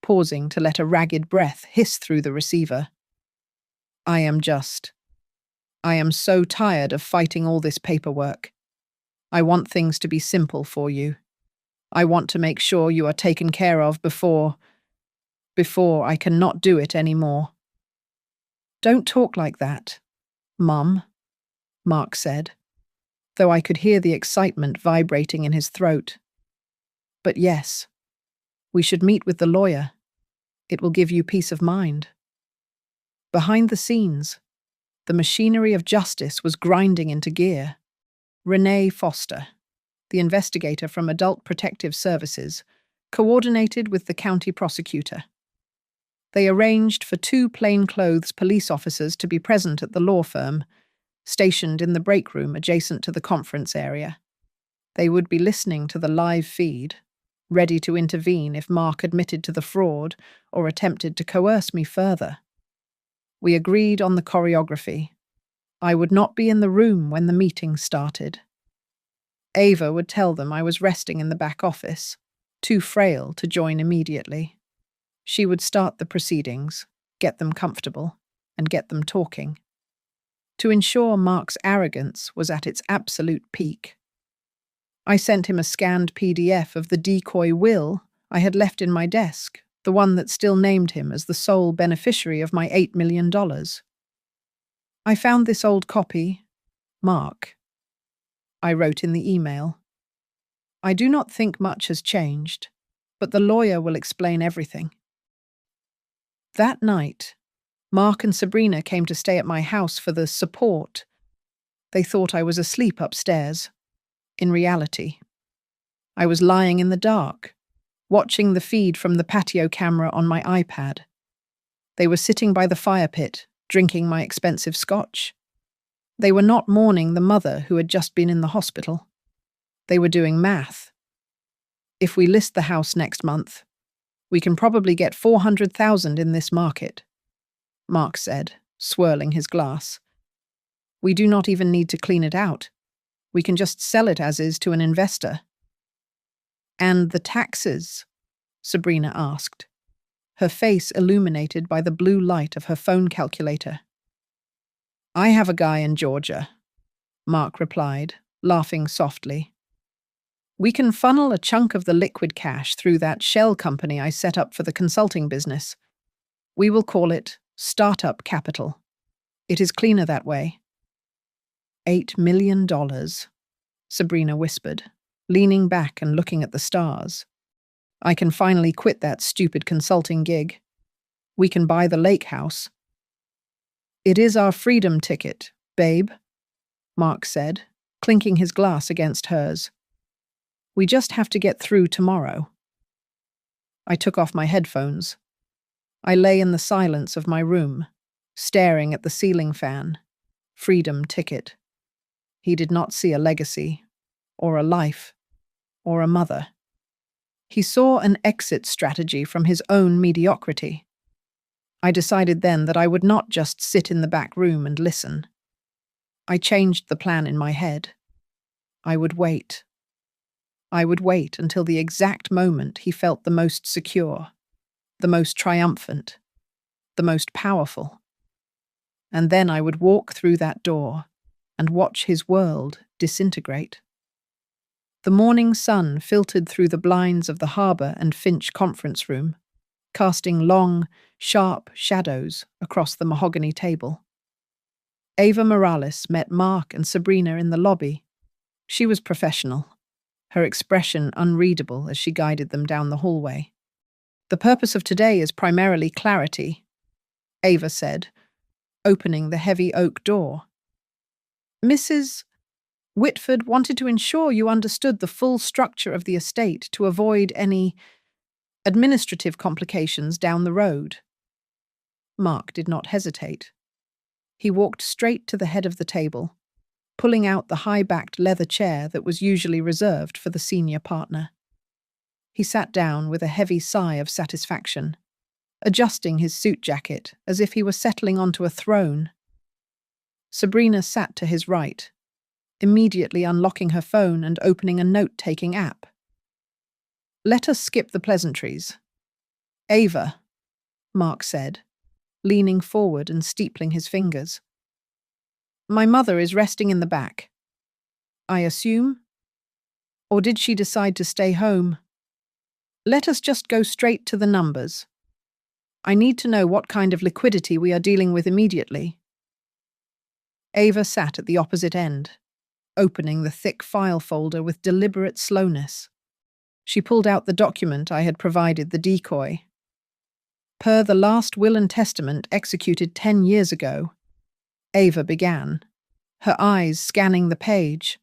pausing to let a ragged breath hiss through the receiver. I am so tired of fighting all this paperwork. I want things to be simple for you. I want to make sure you are taken care of before I cannot do it anymore." "Don't talk like that, Mum," Mark said, though I could hear the excitement vibrating in his throat. "But yes, we should meet with the lawyer. It will give you peace of mind." Behind the scenes, the machinery of justice was grinding into gear. Renee Foster, the investigator from Adult Protective Services, coordinated with the county prosecutor. They arranged for 2 plainclothes police officers to be present at the law firm, stationed in the break room adjacent to the conference area. They would be listening to the live feed, ready to intervene if Mark admitted to the fraud or attempted to coerce me further. We agreed on the choreography. I would not be in the room when the meeting started. Ava would tell them I was resting in the back office, too frail to join immediately. She would start the proceedings, get them comfortable, and get them talking. To ensure Mark's arrogance was at its absolute peak, I sent him a scanned PDF of the decoy will I had left in my desk, the one that still named him as the sole beneficiary of my $8 million. "I found this old copy, Mark," I wrote in the email. "I do not think much has changed, but the lawyer will explain everything." That night, Mark and Sabrina came to stay at my house for the support. They thought I was asleep upstairs. In reality, I was lying in the dark, watching the feed from the patio camera on my iPad. They were sitting by the fire pit, drinking my expensive scotch. They were not mourning the mother who had just been in the hospital. They were doing math. "If we list the house next month, we can probably get 400,000 in this market," Mark said, swirling his glass. "We do not even need to clean it out. We can just sell it as is to an investor." "And the taxes?" Sabrina asked, her face illuminated by the blue light of her phone calculator. "I have a guy in Georgia," Mark replied, laughing softly. "We can funnel a chunk of the liquid cash through that shell company I set up for the consulting business. We will call it Startup Capital. It is cleaner that way." $8 million, Sabrina whispered, leaning back and looking at the stars. "I can finally quit that stupid consulting gig. We can buy the lake house." "It is our freedom ticket, babe," Mark said, clinking his glass against hers. "We just have to get through tomorrow." I took off my headphones. I lay in the silence of my room, staring at the ceiling fan, freedom ticket. He did not see a legacy, or a life, or a mother. He saw an exit strategy from his own mediocrity. I decided then that I would not just sit in the back room and listen. I changed the plan in my head. I would wait. I would wait until the exact moment he felt the most secure, the most triumphant, the most powerful. And then I would walk through that door and watch his world disintegrate. The morning sun filtered through the blinds of the Harbour and Finch conference room, casting long, sharp shadows across the mahogany table. Ava Morales met Mark and Sabrina in the lobby. She was professional, her expression unreadable as she guided them down the hallway. "The purpose of today is primarily clarity," Ava said, opening the heavy oak door. "Mrs. Whitford wanted to ensure you understood the full structure of the estate to avoid any administrative complications down the road." Mark did not hesitate. He walked straight to the head of the table, pulling out the high-backed leather chair that was usually reserved for the senior partner. He sat down with a heavy sigh of satisfaction, adjusting his suit jacket as if he were settling onto a throne. Sabrina sat to his right, immediately unlocking her phone and opening a note-taking app. "Let us skip the pleasantries. Ava," Mark said, leaning forward and steepling his fingers. "My mother is resting in the back, I assume? Or did she decide to stay home? Let us just go straight to the numbers. I need to know what kind of liquidity we are dealing with immediately." Ava sat at the opposite end, opening the thick file folder with deliberate slowness. She pulled out the document I had provided the decoy. "Per the last will and testament executed 10 years ago," Ava began, her eyes scanning the page.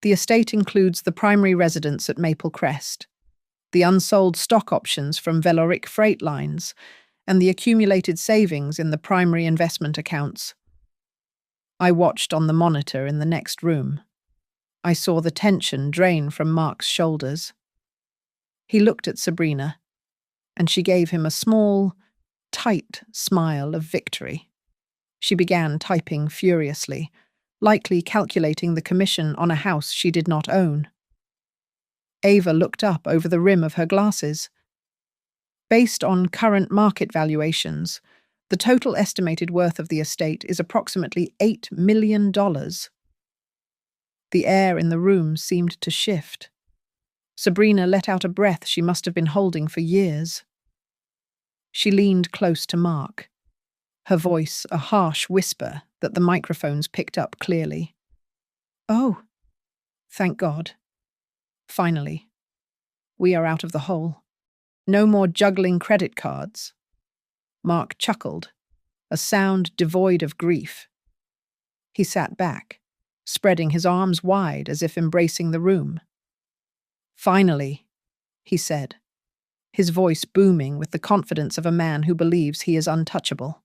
"The estate includes the primary residence at Maple Crest, the unsold stock options from Veloric Freight Lines, and the accumulated savings in the primary investment accounts." I watched on the monitor in the next room. I saw the tension drain from Mark's shoulders. He looked at Sabrina, and she gave him a small, tight smile of victory. She began typing furiously, likely calculating the commission on a house she did not own. Ava looked up over the rim of her glasses. "Based on current market valuations, the total estimated worth of the estate is approximately $8 million. The air in the room seemed to shift. Sabrina let out a breath she must have been holding for years. She leaned close to Mark, her voice a harsh whisper that the microphones picked up clearly. "Oh, thank God. Finally. We are out of the hole. No more juggling credit cards." Mark chuckled, a sound devoid of grief. He sat back, spreading his arms wide as if embracing the room. "Finally," he said, his voice booming with the confidence of a man who believes he is untouchable.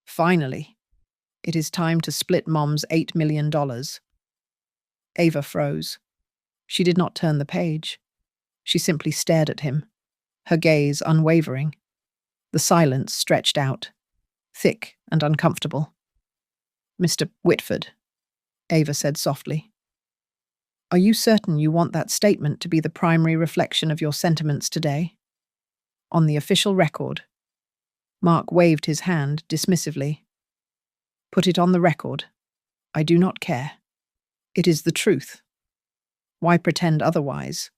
"Finally, it is time to split Mom's $8 million. Ava froze. She did not turn the page. She simply stared at him, her gaze unwavering. The silence stretched out, thick and uncomfortable. "Mr. Whitford," Ava said softly, "are you certain you want that statement to be the primary reflection of your sentiments today? On the official record." Mark waved his hand dismissively. "Put it on the record. I do not care. It is the truth. Why pretend otherwise?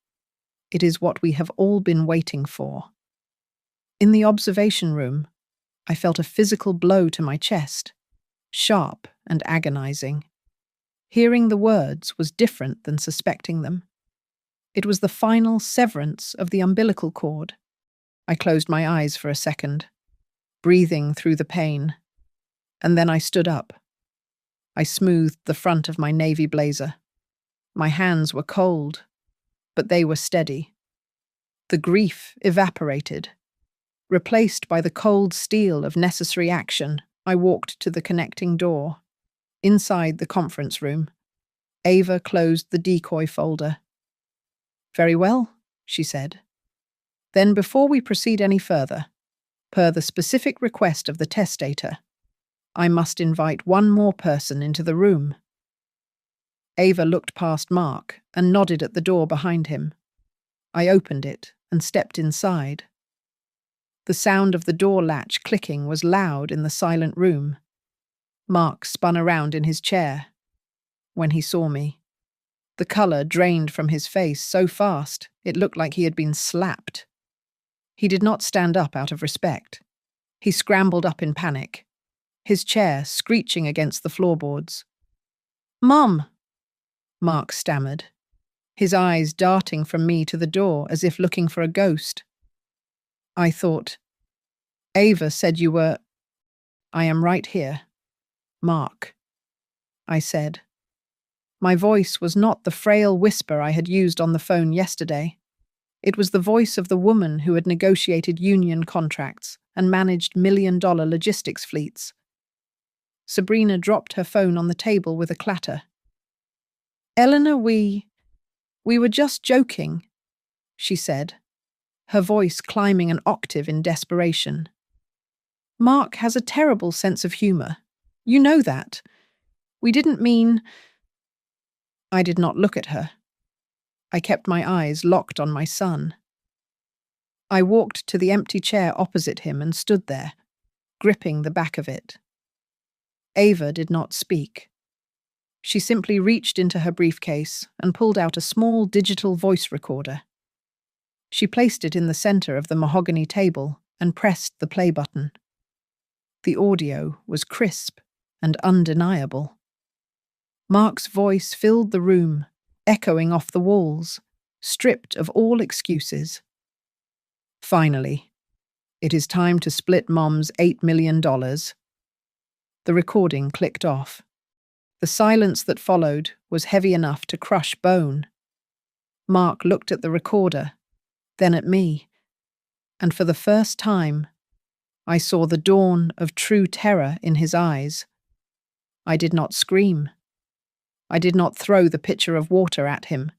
It is what we have all been waiting for." In the observation room, I felt a physical blow to my chest, sharp and agonizing. Hearing the words was different than suspecting them. It was the final severance of the umbilical cord. I closed my eyes for a second, breathing through the pain, and then I stood up. I smoothed the front of my navy blazer. My hands were cold, but they were steady. The grief evaporated, replaced by the cold steel of necessary action I walked to the connecting door. Inside the conference room, Ava closed the decoy folder. "Very well," she said. "Then before we proceed any further, per the specific request of the testator, I must invite one more person into the room." Ava looked past Mark and nodded at the door behind him. I opened it and stepped inside. The sound of the door latch clicking was loud in the silent room. Mark spun around in his chair. When he saw me, the colour drained from his face so fast it looked like he had been slapped. He did not stand up out of respect. He scrambled up in panic, his chair screeching against the floorboards. "Mum!" Mark stammered, his eyes darting from me to the door as if looking for a ghost. I thought, "Ava said you were—" "I am right here, Mark," I said. My voice was not the frail whisper I had used on the phone yesterday. It was the voice of the woman who had negotiated union contracts and managed million-dollar logistics fleets. Sabrina dropped her phone on the table with a clatter. "Eleanor, we were just joking," she said, her voice climbing an octave in desperation. "Mark has a terrible sense of humour. You know that. We didn't mean—" I did not look at her. I kept my eyes locked on my son. I walked to the empty chair opposite him and stood there, gripping the back of it. Ava did not speak. She simply reached into her briefcase and pulled out a small digital voice recorder. She placed it in the center of the mahogany table and pressed the play button. The audio was crisp and undeniable. Mark's voice filled the room, echoing off the walls, stripped of all excuses. "Finally, it is time to split Mom's $8 million. The recording clicked off. The silence that followed was heavy enough to crush bone. Mark looked at the recorder, then at me, and for the first time, I saw the dawn of true terror in his eyes. I did not scream. I did not throw the pitcher of water at him,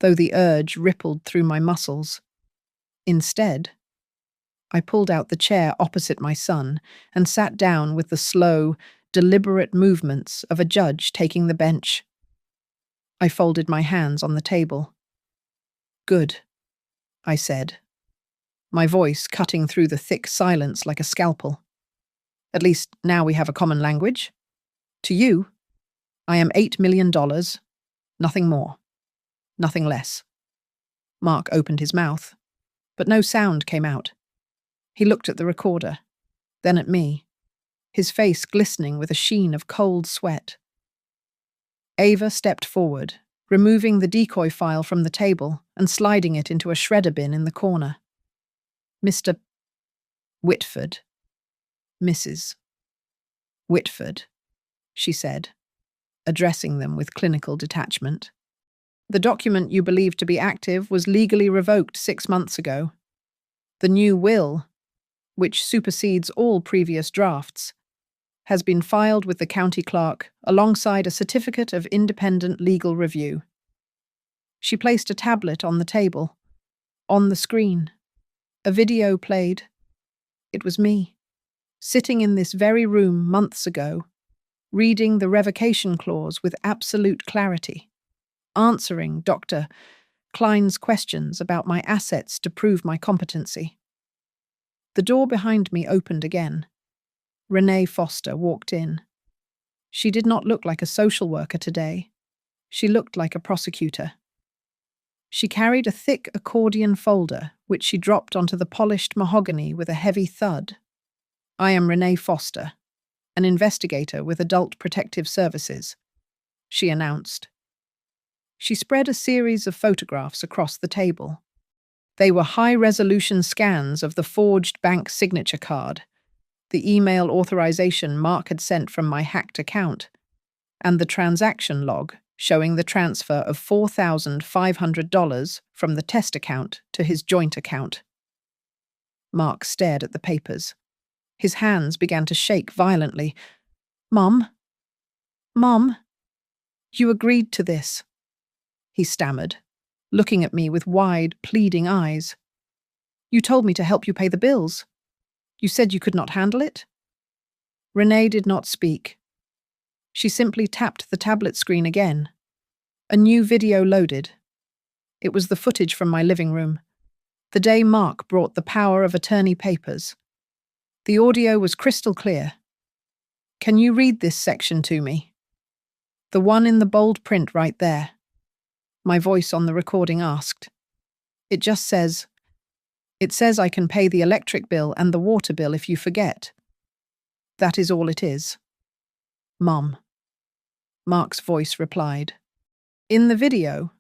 though the urge rippled through my muscles. Instead, I pulled out the chair opposite my son and sat down with the slow, deliberate movements of a judge taking the bench. I folded my hands on the table. "Good," I said, my voice cutting through the thick silence like a scalpel. "At least now we have a common language. To you, I am $8 million, nothing more, nothing less." Mark opened his mouth, but no sound came out. He looked at the recorder, then at me, his face glistening with a sheen of cold sweat. Ava stepped forward, removing the decoy file from the table and sliding it into a shredder bin in the corner. "Mr. Whitford, Mrs. Whitford," she said, addressing them with clinical detachment. "The document you believed to be active was legally revoked 6 months ago. The new will, which supersedes all previous drafts, has been filed with the county clerk alongside a certificate of independent legal review." She placed a tablet on the table. On the screen, a video played. It was me, sitting in this very room months ago, reading the revocation clause with absolute clarity, answering Dr. Klein's questions about my assets to prove my competency. The door behind me opened again. Renee Foster walked in. She did not look like a social worker today. She looked like a prosecutor. She carried a thick accordion folder, which she dropped onto the polished mahogany with a heavy thud. "I am Renee Foster, an investigator with Adult Protective Services," she announced. She spread a series of photographs across the table. They were high-resolution scans of the forged bank signature card, the email authorization Mark had sent from my hacked account, and the transaction log showing the transfer of $4,500 from the test account to his joint account. Mark stared at the papers. His hands began to shake violently. "Mum? Mum? You agreed to this," he stammered, looking at me with wide, pleading eyes. "You told me to help you pay the bills. You said you could not handle it?" Renee did not speak. She simply tapped the tablet screen again. A new video loaded. It was the footage from my living room, the day Mark brought the power of attorney papers. The audio was crystal clear. "Can you read this section to me?" "The one in the bold print right there," my voice on the recording asked. "It just says, it says I can pay the electric bill and the water bill if you forget. That is all it is." "Mum," Mark's voice replied. In the video,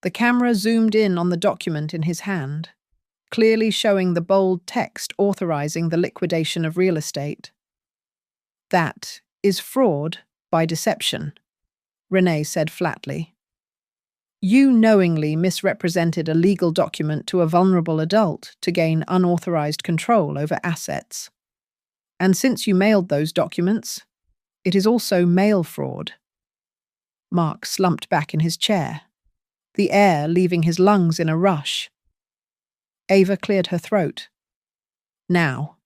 the camera zoomed in on the document in his hand, clearly showing the bold text authorizing the liquidation of real estate. "That is fraud by deception," Renee said flatly. "You knowingly misrepresented a legal document to a vulnerable adult to gain unauthorized control over assets. And since you mailed those documents, it is also mail fraud." Mark slumped back in his chair, the air leaving his lungs in a rush. Ava cleared her throat. "Now,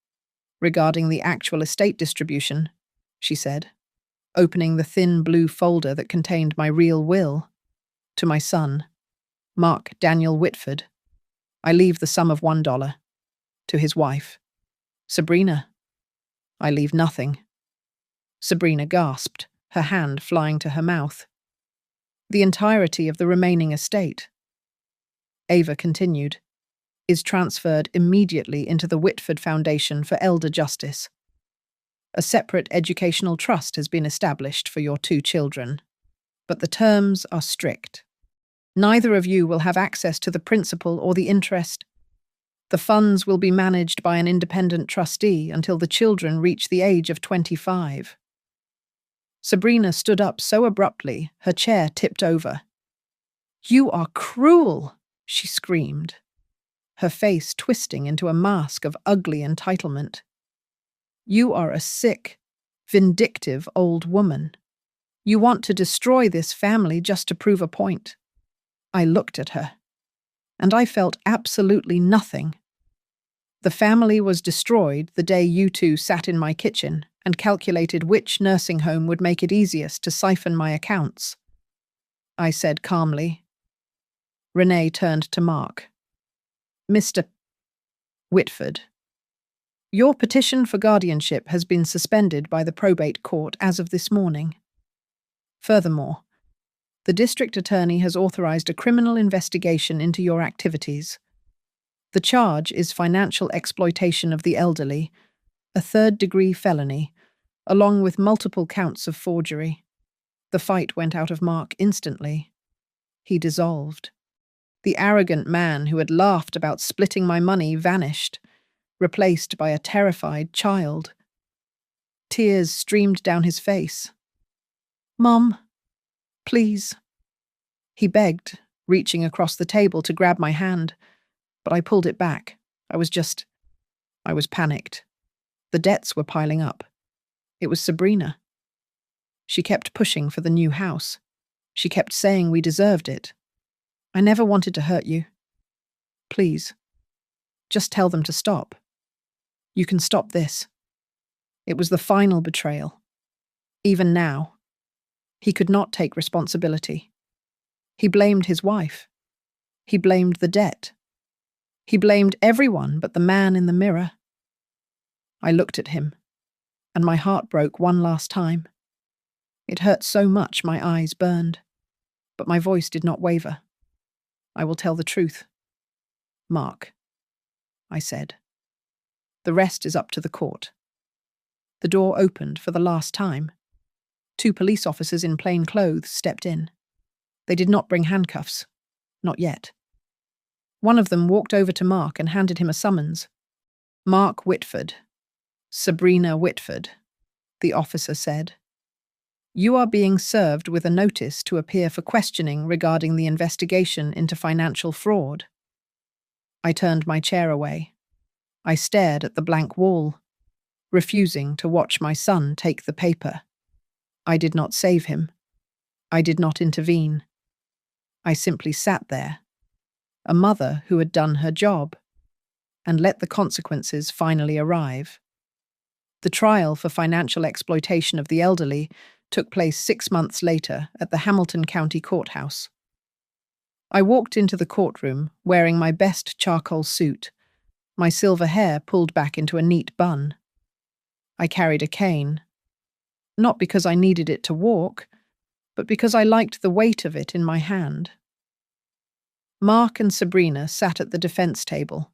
regarding the actual estate distribution," she said, opening the thin blue folder that contained my real will. "To my son, Mark Daniel Whitford, I leave the sum of $1. To his wife, Sabrina, I leave nothing." Sabrina gasped, her hand flying to her mouth. "The entirety of the remaining estate," Ava continued, "is transferred immediately into the Whitford Foundation for Elder Justice. A separate educational trust has been established for your 2 children, but the terms are strict. Neither of you will have access to the principal or the interest. The funds will be managed by an independent trustee until the children reach the age of 25. Sabrina stood up so abruptly, her chair tipped over. "You are cruel," she screamed, her face twisting into a mask of ugly entitlement. "You are a sick, vindictive old woman. You want to destroy this family just to prove a point." I looked at her, and I felt absolutely nothing. The family was destroyed the day you 2 sat in my kitchen and calculated which nursing home would make it easiest to siphon my accounts, I said calmly. Renee turned to Mark. "Mr. Whitford, your petition for guardianship has been suspended by the probate court as of this morning. Furthermore, the district attorney has authorized a criminal investigation into your activities. The charge is financial exploitation of the elderly, a 3rd-degree felony, along with multiple counts of forgery." The fight went out of Mark instantly. He dissolved. The arrogant man who had laughed about splitting my money vanished, replaced by a terrified child. Tears streamed down his face. "Mum, please," he begged, reaching across the table to grab my hand, but I pulled it back. I was panicked. The debts were piling up. It was Sabrina. She kept pushing for the new house. She kept saying we deserved it. I never wanted to hurt you. Please, just tell them to stop. You can stop this. It was the final betrayal. Even now, he could not take responsibility. He blamed his wife. He blamed the debt. He blamed everyone but the man in the mirror. I looked at him, and my heart broke one last time. It hurt so much my eyes burned, but my voice did not waver. "I will tell the truth. Mark," I said. "The rest is up to the court." The door opened for the last time. 2 police officers in plain clothes stepped in. They did not bring handcuffs. Not yet. One of them walked over to Mark and handed him a summons. "Mark Whitford. Sabrina Whitford," the officer said. "You are being served with a notice to appear for questioning regarding the investigation into financial fraud." I turned my chair away. I stared at the blank wall. refusing to watch my son take the paper. I did not save him. I did not intervene. I simply sat there, a mother who had done her job, and let the consequences finally arrive. The trial for financial exploitation of the elderly took place 6 months later at the Hamilton County Courthouse. I walked into the courtroom wearing my best charcoal suit, my silver hair pulled back into a neat bun. I carried a cane, not because I needed it to walk, but because I liked the weight of it in my hand. Mark and Sabrina sat at the defense table.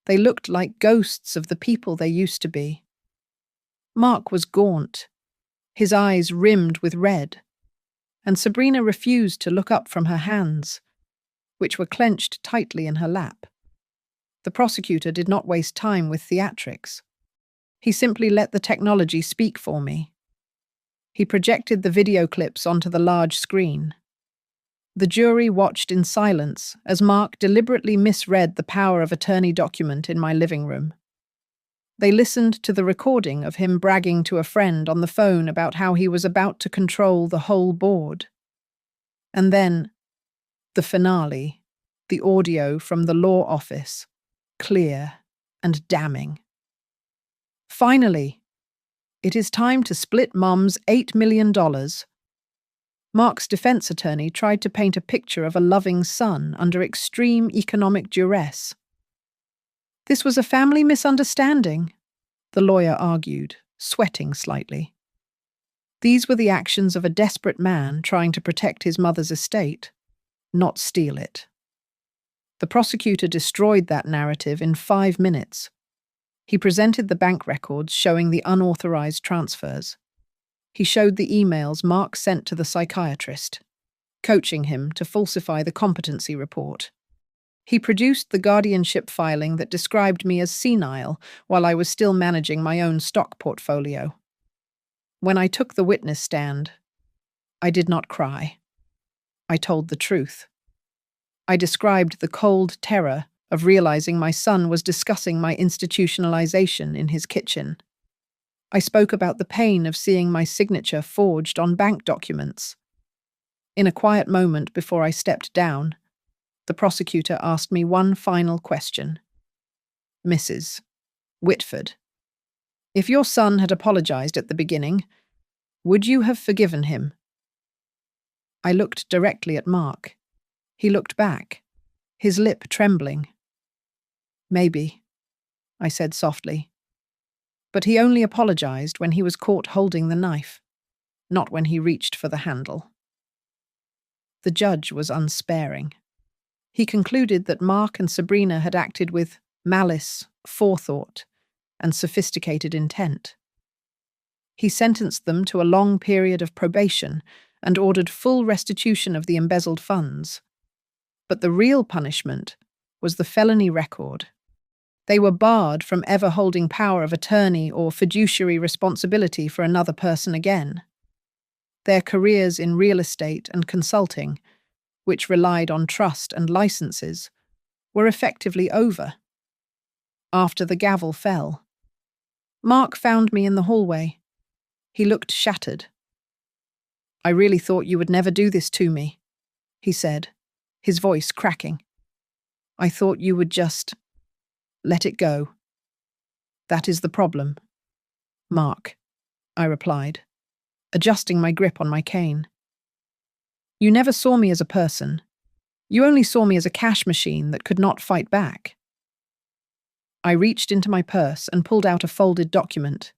They looked like ghosts of the people they used to be. Mark was gaunt, his eyes rimmed with red, and Sabrina refused to look up from her hands, which were clenched tightly in her lap. The prosecutor did not waste time with theatrics. He simply let the technology speak for me. He projected the video clips onto the large screen. The jury watched in silence as Mark deliberately misread the power of attorney document in my living room. They listened to the recording of him bragging to a friend on the phone about how he was about to control the whole board. And then, the finale, the audio from the law office, clear and damning. Finally, it is time to split Mum's $8 million. Mark's defense attorney tried to paint a picture of a loving son under extreme economic duress. This was a family misunderstanding, the lawyer argued, sweating slightly. These were the actions of a desperate man trying to protect his mother's estate, not steal it. The prosecutor destroyed that narrative in 5 minutes. He presented the bank records showing the unauthorized transfers. He showed the emails Mark sent to the psychiatrist, coaching him to falsify the competency report. He produced the guardianship filing that described me as senile while I was still managing my own stock portfolio. When I took the witness stand, I did not cry. I told the truth. I described the cold terror of realizing my son was discussing my institutionalization in his kitchen. I spoke about the pain of seeing my signature forged on bank documents. In a quiet moment before I stepped down, the prosecutor asked me one final question. Mrs. Whitford, if your son had apologized at the beginning, would you have forgiven him? I looked directly at Mark. He looked back, his lip trembling. Maybe, I said softly. But he only apologized when he was caught holding the knife, not when he reached for the handle. The judge was unsparing. He concluded that Mark and Sabrina had acted with malice, forethought, and sophisticated intent. He sentenced them to a long period of probation and ordered full restitution of the embezzled funds. But the real punishment was the felony record. They were barred from ever holding power of attorney or fiduciary responsibility for another person again. Their careers in real estate and consulting, which relied on trust and licenses, were effectively over. After the gavel fell, Mark found me in the hallway. He looked shattered. I really thought you would never do this to me, he said, his voice cracking. I thought you would just let it go. That is the problem, Mark, I replied, adjusting my grip on my cane. You never saw me as a person. You only saw me as a cash machine that could not fight back. I reached into my purse and pulled out a folded document.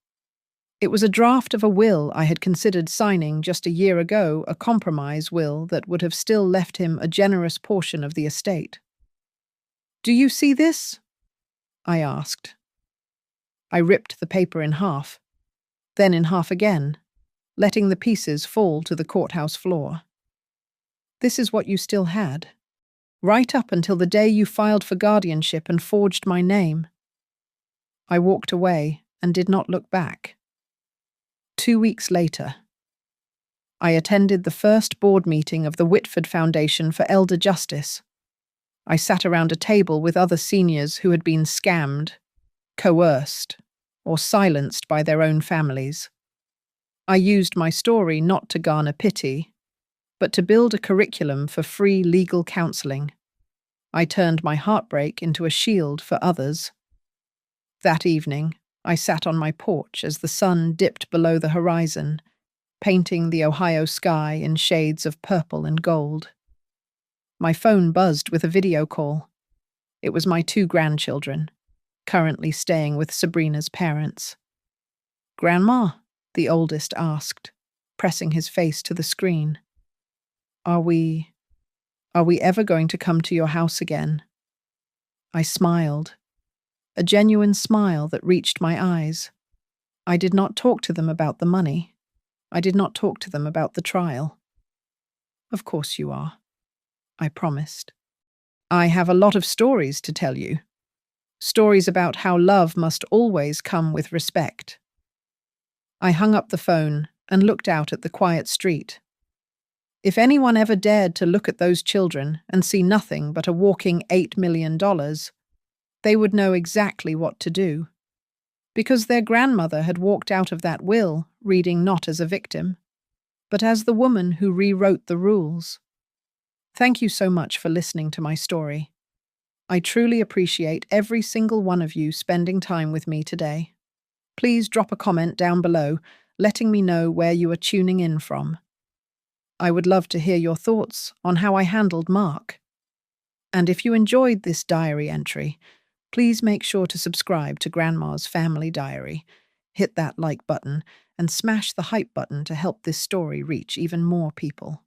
It was a draft of a will I had considered signing just a year ago, a compromise will that would have still left him a generous portion of the estate. Do you see this? I asked. I ripped the paper in half, then in half again, letting the pieces fall to the courthouse floor. This is what you still had, right up until the day you filed for guardianship and forged my name. I walked away and did not look back. 2 weeks later, I attended the first board meeting of the Whitford Foundation for Elder Justice. I sat around a table with other seniors who had been scammed, coerced, or silenced by their own families. I used my story not to garner pity, but to build a curriculum for free legal counseling. I turned my heartbreak into a shield for others. That evening, I sat on my porch as the sun dipped below the horizon, painting the Ohio sky in shades of purple and gold. My phone buzzed with a video call. It was my 2 grandchildren, currently staying with Sabrina's parents. "Grandma?" the oldest asked, pressing his face to the screen. Are we ever going to come to your house again?" I smiled, a genuine smile that reached my eyes. I did not talk to them about the money. I did not talk to them about the trial. "Of course you are," I promised. "I have a lot of stories to tell you. Stories about how love must always come with respect." I hung up the phone and looked out at the quiet street. If anyone ever dared to look at those children and see nothing but a walking $8 million, they would know exactly what to do. Because their grandmother had walked out of that will, reading not as a victim, but as the woman who rewrote the rules. Thank you so much for listening to my story. I truly appreciate every single one of you spending time with me today. Please drop a comment down below, letting me know where you are tuning in from. I would love to hear your thoughts on how I handled Mark. And if you enjoyed this diary entry, please make sure to subscribe to Grandma's Family Diary, hit that like button, and smash the hype button to help this story reach even more people.